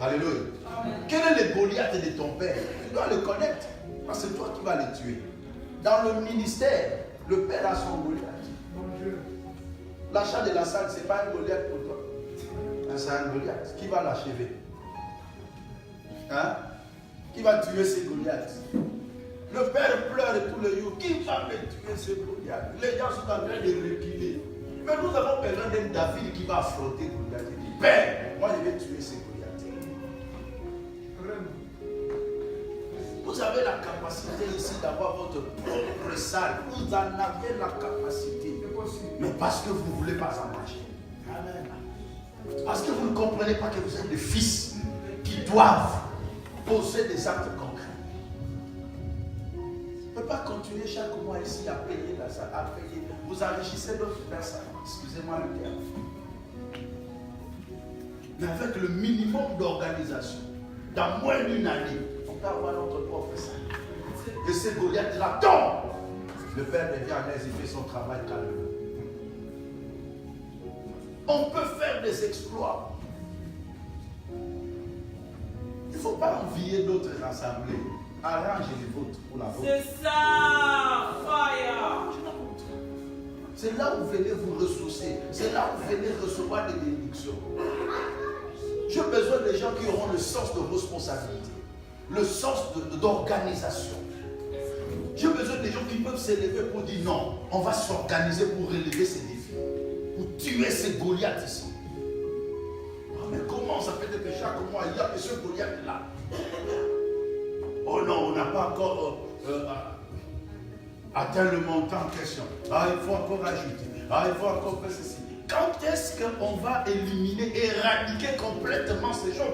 Alléluia. Quel est le Goliath de ton père? Tu dois le connaître. Parce que c'est toi qui vas le tuer. Dans le ministère, le père a son Goliath. L'achat de la salle, ce n'est pas un Goliath pour toi. C'est un Goliath. Qui va l'achever? Hein? Qui va tuer ce Goliath? Le père pleure tous les jours. Qui va me tuer ce Goliath? Les gens sont en train de reculer. Mais nous avons besoin d'un David qui va affronter Goliath. Il dit, Père, moi je vais tuer ce Goliath. Vous avez la capacité ici d'avoir votre propre salle. Vous en avez la capacité. Mais parce que vous ne voulez pas en marcher. Amen. Parce que vous ne comprenez pas que vous êtes des fils qui doivent poser des actes concrets. On ne peut pas continuer chaque mois ici à payer la salle, à payer. Vous enrichissez d'autres personnes. Excusez-moi le terme. Mais avec le minimum d'organisation, dans moins d'une année, on peut avoir notre propre salle. Et ce Goliath là, tombe. Le père devient à l'aise, il fait son travail calmement. On peut faire des exploits. Il ne faut pas envier d'autres assemblées. Arrangez les vôtres pour la vôtre. C'est ça, fire. C'est là où vous venez vous ressourcer. C'est là où vous venez recevoir des bénédictions. J'ai besoin de gens qui auront le sens de responsabilité, le sens d'organisation. J'ai besoin de gens qui peuvent s'élever pour dire non, on va s'organiser pour relever ces défis, pour tuer ces Goliaths ici. Oh, mais comment ça peut être que chaque mois il y a ce Goliath là? Oh non, on n'a pas encore atteint le montant en question. Ah, il faut encore ajouter. Ah, il faut encore faire ceci. Quand est-ce qu'on va éliminer, éradiquer complètement ces gens?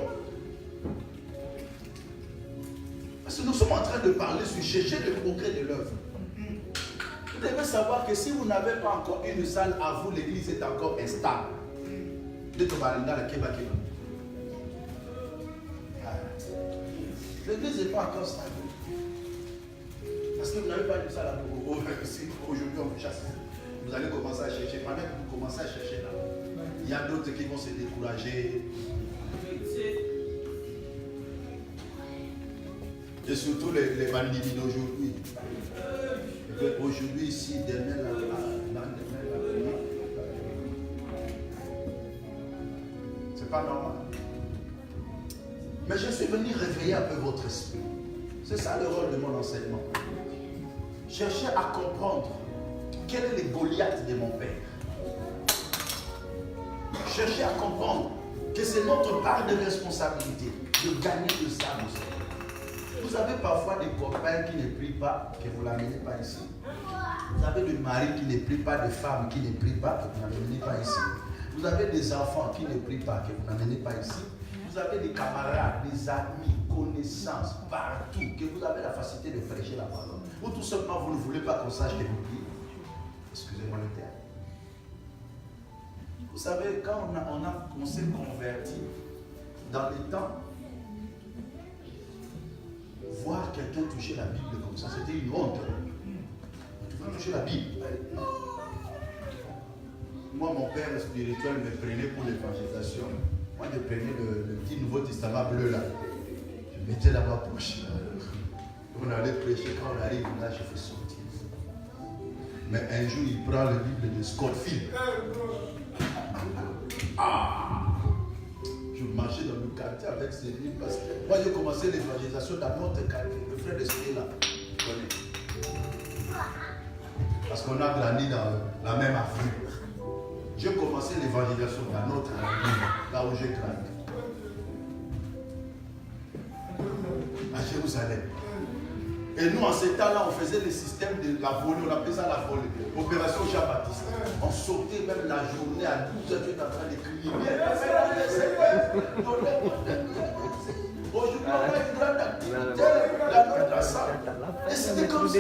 Parce que nous sommes en train de parler sur chercher le progrès de l'œuvre. Vous devez savoir que si vous n'avez pas encore une salle à vous, l'église est encore instable. L'église n'est pas encore stable. Parce que vous n'avez pas de salle à vous. Aujourd'hui, on vous chasse. Vous allez commencer à chercher. Pendant que vous commencez à chercher là, il y a d'autres qui vont se décourager. Et surtout les bandits d'aujourd'hui. Aujourd'hui, ici, demain, là. C'est pas normal. Mais je suis venu réveiller un peu votre esprit. C'est ça le rôle de mon enseignement. Cherchez à comprendre quel est le Goliath de mon père. Cherchez à comprendre que c'est notre part de responsabilité de gagner de ça. Vous avez parfois des copains qui ne prient pas, que vous ne l'amenez pas ici. Vous avez des maris qui ne prient pas, des femmes qui ne prient pas, que vous n'amenez pas ici. Vous avez des enfants qui ne prient pas, que vous n'amenez pas ici. Vous avez des camarades, des amis, connaissances, partout, que vous avez la facilité de prêcher la parole. Ou tout simplement vous ne voulez pas qu'on sache que vous priez. Excusez-moi le terme. Vous savez, quand on s'est converti dans les temps, voir quelqu'un toucher la Bible comme ça, c'était une honte. Tu vas toucher la Bible. Moi, mon père spirituel me prenait pour l'évangélisation. Moi, je prenais le petit Nouveau Testament bleu là. Je mettais dans ma poche. On allait prêcher. Quand on arrive là, je fais sortir. Mais un jour, il prend la Bible de Scottfield. Je marchais dans le quartier avec ces livres parce que moi, j'ai commencé l'évangélisation dans notre quartier. Le frère de ce là, je connais. Parce qu'on a grandi dans la même Afrique. J'ai commencé l'évangélisation dans notre ville, là où j'ai grandi. À Jérusalem. Et nous, en ce temps-là, on faisait le système de la volée, on appelait ça la volée. Opération Jean-Baptiste. On sortait même la journée à 12h, tu es en train de crier. Aujourd'hui, on a une grande activité dans notre salle. Et c'était comme ça.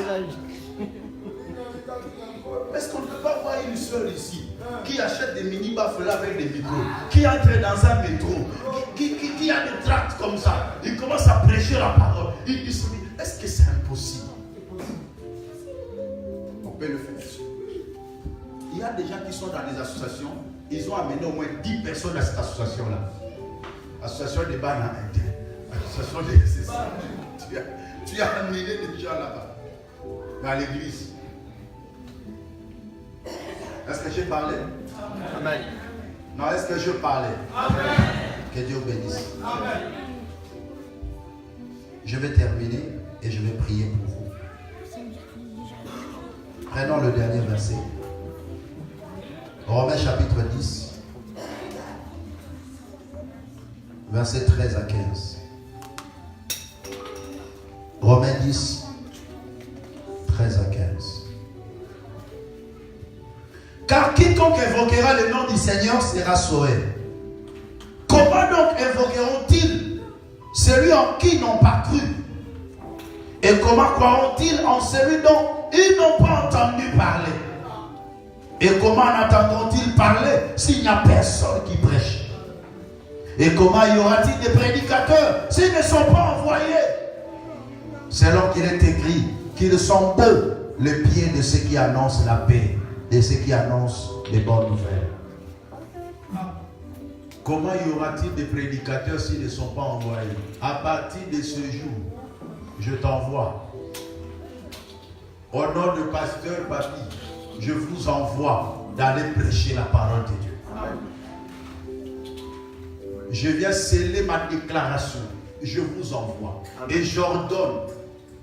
Est-ce qu'on ne peut pas voir une soeur ici qui achète des mini-baffes là avec des micros, qui entre dans un métro, qui a des tracts comme ça, il commence à prêcher la parole. Il dit, est-ce que c'est impossible? On peut le faire. Il y a des gens qui sont dans des associations, ils ont amené au moins 10 personnes à cette association-là. Association des bannes, association des... C'est ça. Tu as amené des gens là-bas. Dans l'église. Est-ce que j'ai parlé? Amen. Non, est-ce que je parlais? Amen. Que Dieu bénisse. Amen. Je vais terminer et je vais prier pour vous. Prenons le dernier verset. Romains chapitre 10. Verset 13 à 15. Romains 10. 13 à 15. Car quiconque invoquera le nom du Seigneur sera sauvé. Comment donc invoqueront-ils celui en qui ils n'ont pas cru? Et comment croiront-ils en celui dont ils n'ont pas entendu parler? Et comment en entendront-ils parler s'il n'y a personne qui prêche? Et comment y aura-t-il des prédicateurs s'ils ne sont pas envoyés? Selon qu'il est écrit qu'ils sont beaux les pieds de ceux qui annoncent la paix, de ceux qui annoncent les bonnes nouvelles. Comment y aura-t-il des prédicateurs s'ils ne sont pas envoyés? À partir de ce jour, je t'envoie. Au nom de pasteur Papi, je vous envoie d'aller prêcher la parole de Dieu. Je viens sceller ma déclaration. Je vous envoie. Et j'ordonne,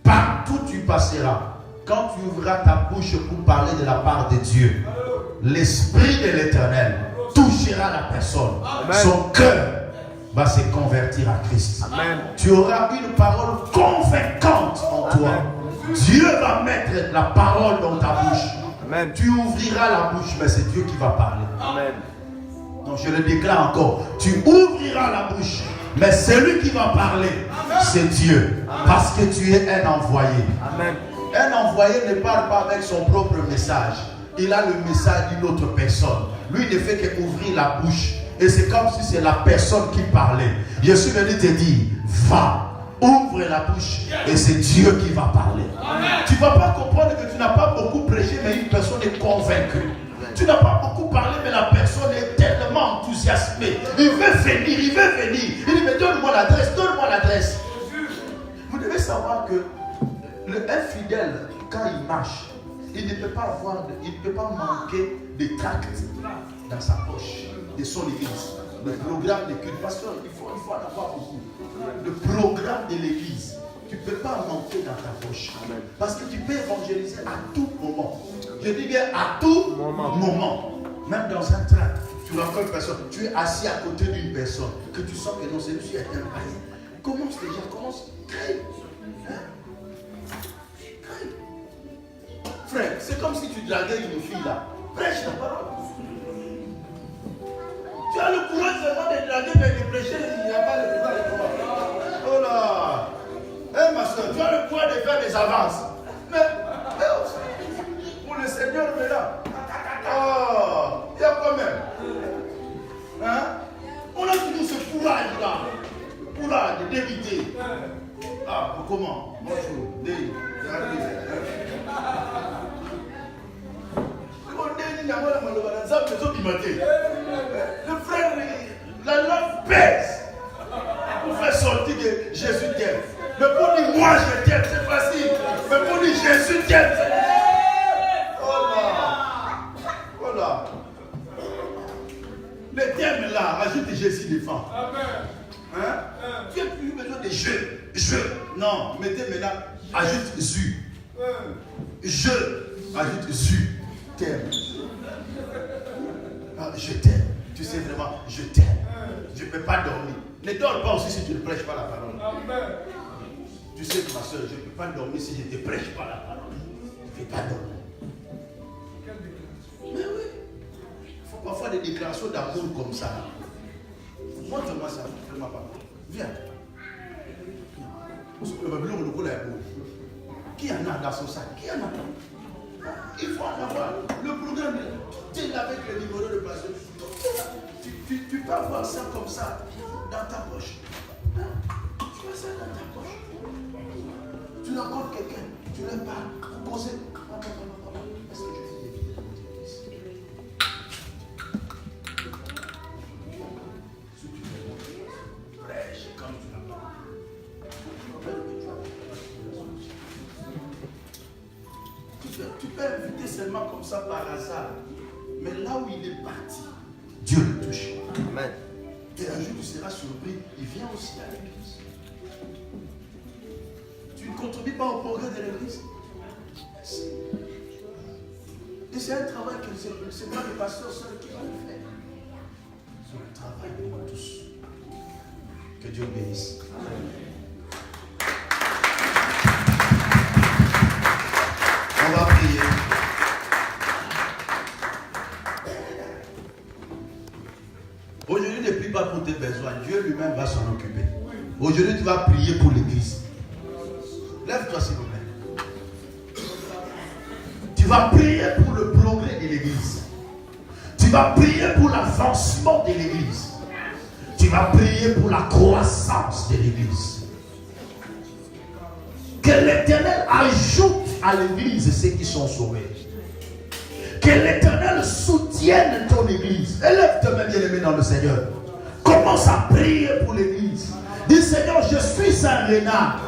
partout tu passeras, quand tu ouvriras ta bouche pour parler de la part de Dieu, l'Esprit de l'Éternel touchera la personne. Amen. Son cœur va se convertir à Christ. Amen. Tu auras une parole convaincante en toi. Amen. Dieu va mettre la parole dans ta bouche. Amen. Tu ouvriras la bouche, mais c'est Dieu qui va parler. Amen. Donc je le déclare encore. Tu ouvriras la bouche, mais celui qui va parler, c'est Dieu. Amen. Parce que tu es un envoyé. Amen. Un envoyé ne parle pas avec son propre message. Il a le message d'une autre personne. Lui ne fait qu'ouvrir la bouche. Et c'est comme si c'est la personne qui parlait. Je suis venu te dire, va, ouvre la bouche. Et c'est Dieu qui va parler. Amen. Tu ne vas pas comprendre que tu n'as pas beaucoup prêché, mais une personne est convaincue. Tu n'as pas beaucoup parlé, mais la personne est tellement enthousiasmée. Il veut venir, il veut venir. Il dit, mais donne-moi l'adresse, donne-moi l'adresse. Vous devez savoir que l'infidèle, quand il marche, il ne peut pas manquer de tracts dans sa poche, de son église. Le programme de culte, parce qu'il faut en avoir beaucoup. Le programme de l'église, tu ne peux pas manquer dans ta poche. Parce que tu peux évangéliser à tout moment. Je dis bien à tout moment. Même dans un train, tu rencontres une personne, tu es assis à côté d'une personne, que tu sens que non, c'est lui est un païen. Commence déjà, commence. Crie. Frère, c'est comme si tu draguais une fille là. Prêche la parole. Tu as le courage seulement de draguer, mais de prêcher, il n'y a pas le courage de toi. Oh là. Ma soeur, tu as le courage de faire des avances. Mais pour le Seigneur, mais là. Oh, il y a quand même. Hein? On a toujours ce courage là. Courage d'éviter. Ah, comment? Bonjour. Le frère, la langue pèse pour faire sortir que Jésus t'aime. Mais pour dire moi je t'aime, c'est facile. Mais pour dire Jésus t'aime, c'est... Oh là. Oh là. Le thème là, ajoute Jésus défend. Hein? Tu n'as plus besoin de je. Non, mettez maintenant, ajoute Zu. Je, ajoute Zu. T'aime. Ah, je t'aime. Tu sais vraiment, je t'aime. Je ne peux pas dormir. Ne dors pas aussi si tu ne prêches pas la parole. Amen. Tu sais, ma soeur, je ne peux pas dormir si je ne te prêche pas la parole. Je ne peux pas dormir. Mais oui. Il faut parfois des déclarations d'amour comme ça. Montre-moi ça. Fais-moi pas. Viens. Qui en a dans son sac? Qui en a? Il faut en avoir. Le programme, tu es avec le numéro de pasteur. Tu peux avoir ça comme ça dans ta poche. Tu as ça dans ta poche. Tu rencontres quelqu'un, tu leur parles, posez. Est-ce que je fais des vidéos de l'église? Tu peux inviter seulement comme ça par hasard. Mais là où il est parti, Dieu le touche. Amen. Et un jour, tu seras surpris, il vient aussi à l'église. Tu ne contribues pas au progrès de l'église. Et c'est un travail que c'est pas le pasteur seul qui va le faire. C'est le travail de nous tous. Que Dieu bénisse. On va prier. Aujourd'hui, ne prie pas pour tes besoins. Dieu lui-même va s'en occuper. Aujourd'hui, tu vas prier pour l'église. Lève-toi, s'il vous plaît. Tu vas prier pour le progrès de l'église. Tu vas prier pour l'avancement de l'église. Tu vas prier pour la croissance de l'église. Que l'Éternel ajoute à l'église ceux qui sont sauvés. Que l'Éternel soutienne ton église. Élève tes mains bien-aimées dans le Seigneur. Commence à prier pour l'église. Dis Seigneur, je suis un renard.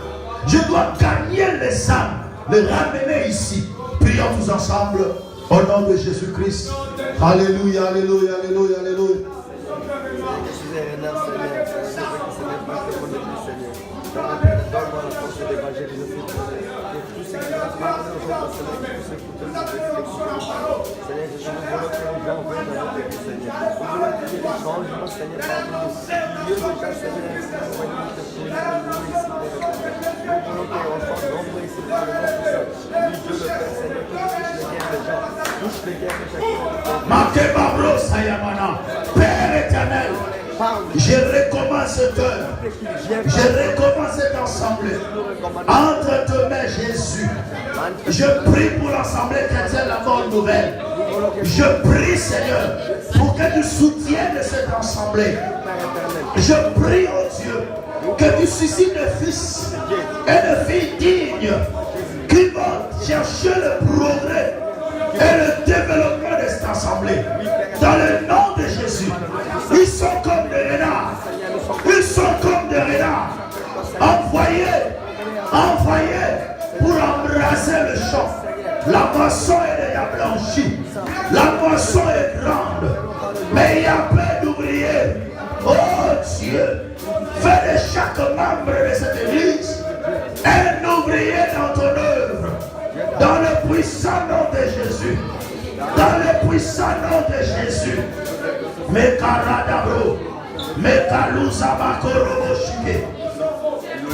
Je dois gagner les âmes, les ramener ici. Prions tous ensemble au nom de Jésus-Christ. Alléluia, alléluia, alléluia, alléluia. Père éternel, je recommence cette heure. Je recommence cette assemblée. Entre tes mains, Jésus. Je prie pour l'assemblée chrétienne la bonne nouvelle. Je prie, Seigneur, pour que tu soutiennes cette assemblée. Je prie, oh Dieu, que tu suscites des fils et des filles dignes qui vont chercher le progrès et le développement de cette assemblée. Dans le nom de Jésus. Ils sont comme des renards. Ils sont comme des renards. Envoyés pour embrasser le champ. La moisson est déjà blanchie. La moisson est grande. Mais il y a plein d'ouvriers. Oh Dieu, fais de chaque membre de cette église un ouvrier dans ton œuvre. Dans le puissant nom de Jésus. Dans le puissant nom de Jésus. Mekaradabro. Mekalusa makorobo shike.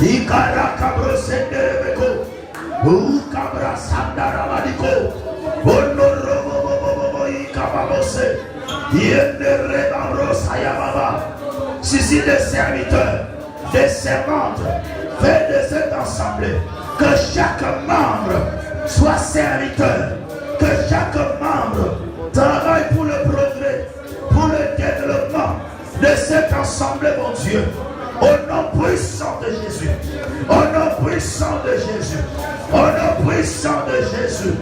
Ikara kabro senderebeko. Ukabra sandarabadiko. Onorobo ikababose. Yenderebabro sayababa. Si des serviteurs, des servantes, faites de cette assemblée que chaque membre soit serviteur, que chaque membre travaille pour le progrès, pour le développement de cette assemblée, mon Dieu. Au nom puissant de Jésus. Au nom puissant de Jésus. Au nom puissant de Jésus.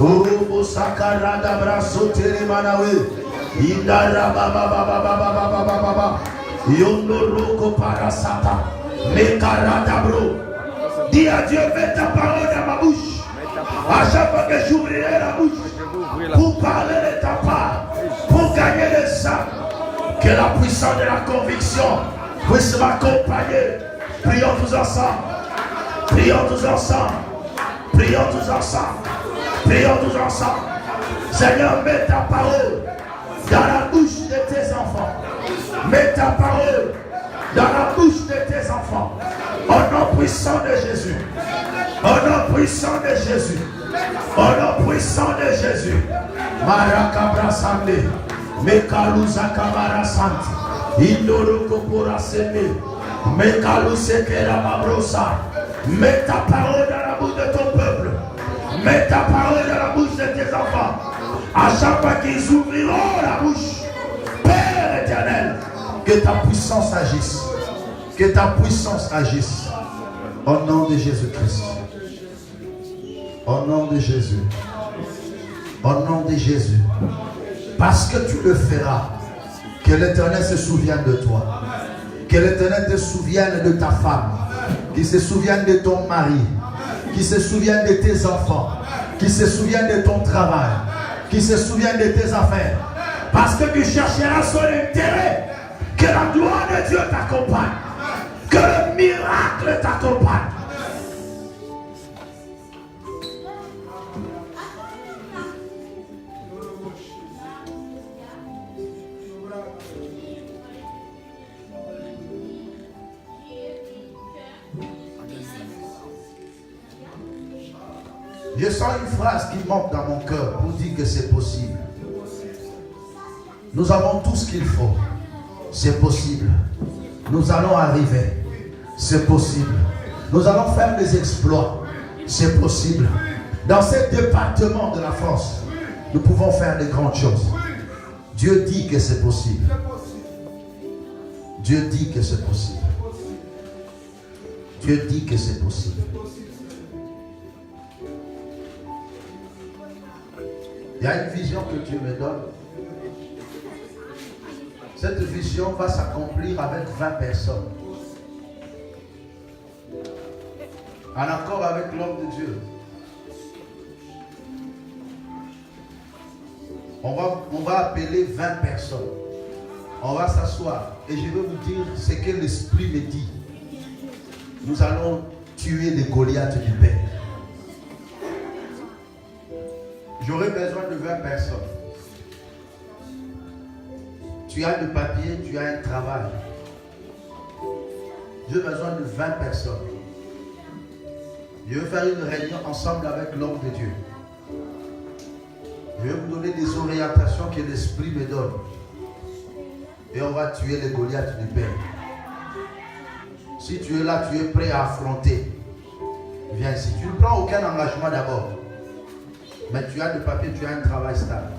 Oh, sakarada braso telemanawe. Indara baba. Yondoroko parasata. Mekarada bro. Dis à Dieu, mets ta parole dans ma bouche. À chaque fois que j'ouvrirai la bouche pour parler de ta part, pour gagner les âmes, que la puissance de la conviction puisse m'accompagner. Prions tous ensemble. Prions tous ensemble. Prions tous ensemble. Prions tous ensemble. Seigneur, mets ta parole dans la bouche de tes enfants. Mets ta parole dans la bouche de tes enfants. Au nom puissant de Jésus. Au nom puissant de Jésus. Au nom puissant de Jésus. Marakabra Sande. Mekaluza Kabara Sant. Indoroko Pura Sende. Mekaluse Kera Mabrosa. Mets ta parole dans la bouche de ton peuple. Mets ta parole dans la bouche de tes enfants. À chaque fois qu'ils ouvriront la bouche, Père éternel, que ta puissance agisse. Que ta puissance agisse. Au nom de Jésus-Christ. Au nom de Jésus. Au nom de Jésus. Parce que tu le feras. Que l'Éternel se souvienne de toi. Que l'Éternel te souvienne de ta femme, qu'il se souvienne de ton mari, qu'il se souvienne de tes enfants, qu'il se souvienne de ton travail, qu'il se souvienne de tes affaires. Parce que tu chercheras son intérêt. Que la gloire de Dieu t'accompagne. Que le miracle t'accompagne. Je sens une phrase qui monte dans mon cœur pour dire que c'est possible. Nous avons tout ce qu'il faut. C'est possible. Nous allons arriver. C'est possible. Nous allons faire des exploits. C'est possible. Dans ces départements de la France, nous pouvons faire de grandes choses. Dieu dit que c'est possible. Dieu dit que c'est possible. Dieu dit que c'est possible. Il y a une vision que Dieu me donne. Cette vision va s'accomplir avec 20 personnes. En accord avec l'homme de Dieu. On va appeler 20 personnes. On va s'asseoir. Et je vais vous dire ce que l'Esprit me dit. Nous allons tuer les Goliaths du Père. J'aurai besoin de 20 personnes. Tu as le papier, tu as un travail. J'ai besoin de 20 personnes. Je vais faire une réunion ensemble avec l'homme de Dieu. Je vais vous donner des orientations que l'Esprit me donne. Et on va tuer les Goliaths du Père. Si tu es là, tu es prêt à affronter. Viens ici. Tu ne prends aucun engagement d'abord. Mais tu as le papier, tu as un travail stable.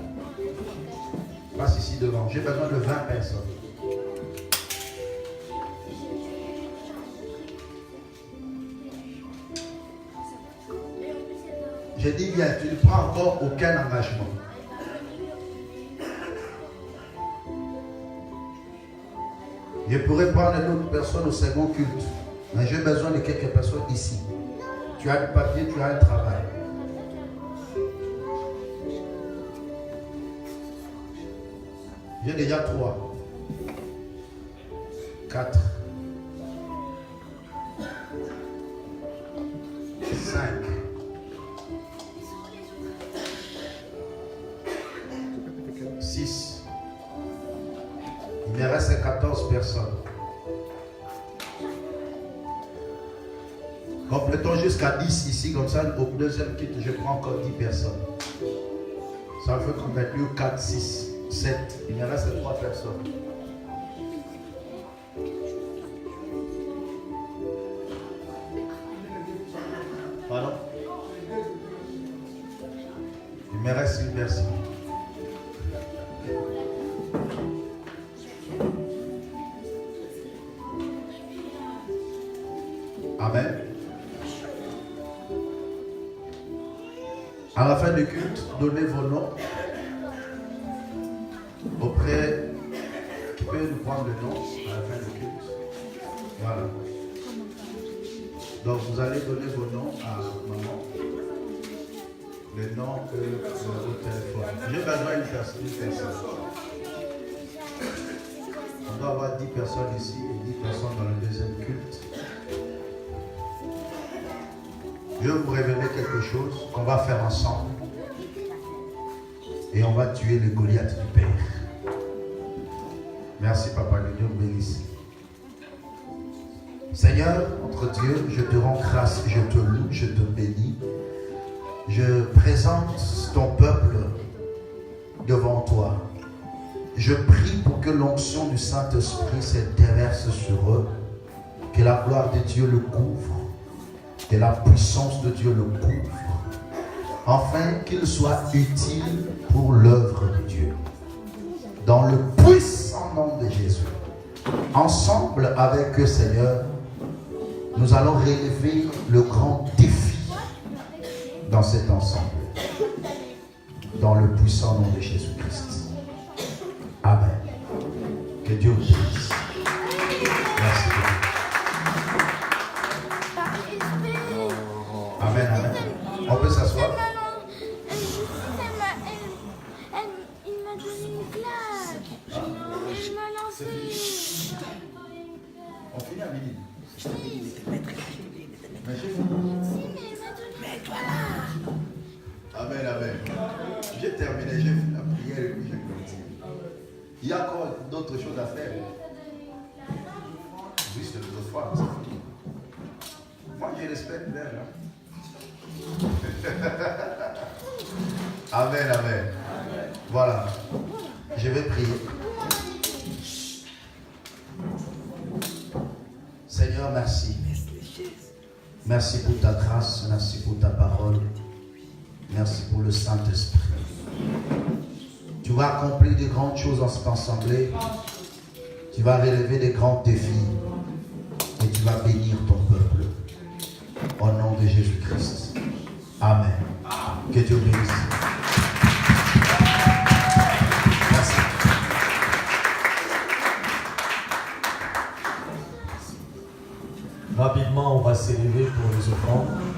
Passe ici devant. J'ai besoin de 20 personnes. J'ai dit, viens, tu ne prends encore aucun engagement. Je pourrais prendre une autre personne au second culte. Mais j'ai besoin de quelques personnes ici. Tu as du papier, tu as un travail. J'ai déjà 3, 4, 5. Il me reste 14 personnes. Complétons jusqu'à 10 ici, comme ça au deuxième kit, je prends encore 10 personnes. Ça fait compléter 4, 6, 7. Il me reste 3 personnes. Pardon? Il me reste une personne. Amen. À la fin du culte, donnez vos noms auprès. Qui peut nous prendre le nom à la fin du culte? Voilà. Donc vous allez donner vos noms à maman. Le nom au téléphone. J'ai besoin d'une personne. On doit avoir 10 personnes ici et 10 personnes dans le deuxième culte. Je vais vous révéler quelque chose qu'on va faire ensemble. Et on va tuer les Goliaths du Père. Merci Papa, que Dieu vous bénisse. Seigneur, notre Dieu, je te rends grâce, je te loue, je te bénis. Je présente ton peuple devant toi. Je prie pour que l'onction du Saint-Esprit se déverse sur eux. Que la gloire de Dieu le couvre. Que la puissance de Dieu le couvre, afin qu'il soit utile pour l'œuvre de Dieu. Dans le puissant nom de Jésus. Ensemble avec eux, Seigneur, nous allons relever le grand défi dans cet ensemble. Dans le puissant nom de Jésus-Christ. Amen. Que Dieu vous bénisse. fini. Mais j'ai fini. Mets-toi là. Amen, amen. J'ai terminé, j'ai fait la prière et puis j'ai continué. Il y a encore d'autres choses à faire. Juste l'autre fois, c'est fini. Moi, je respecte l'heure. Amen, amen. Voilà. Je vais prier. Seigneur, merci. Merci pour ta grâce, merci pour ta parole. Merci pour le Saint-Esprit. Tu vas accomplir de grandes choses en cette assemblée. Tu vas relever des grands défis. Et tu vas bénir ton peuple. Au nom de Jésus-Christ. Amen. Que Dieu bénisse. Merci. Rapidement, on va s'élever pour les offrandes.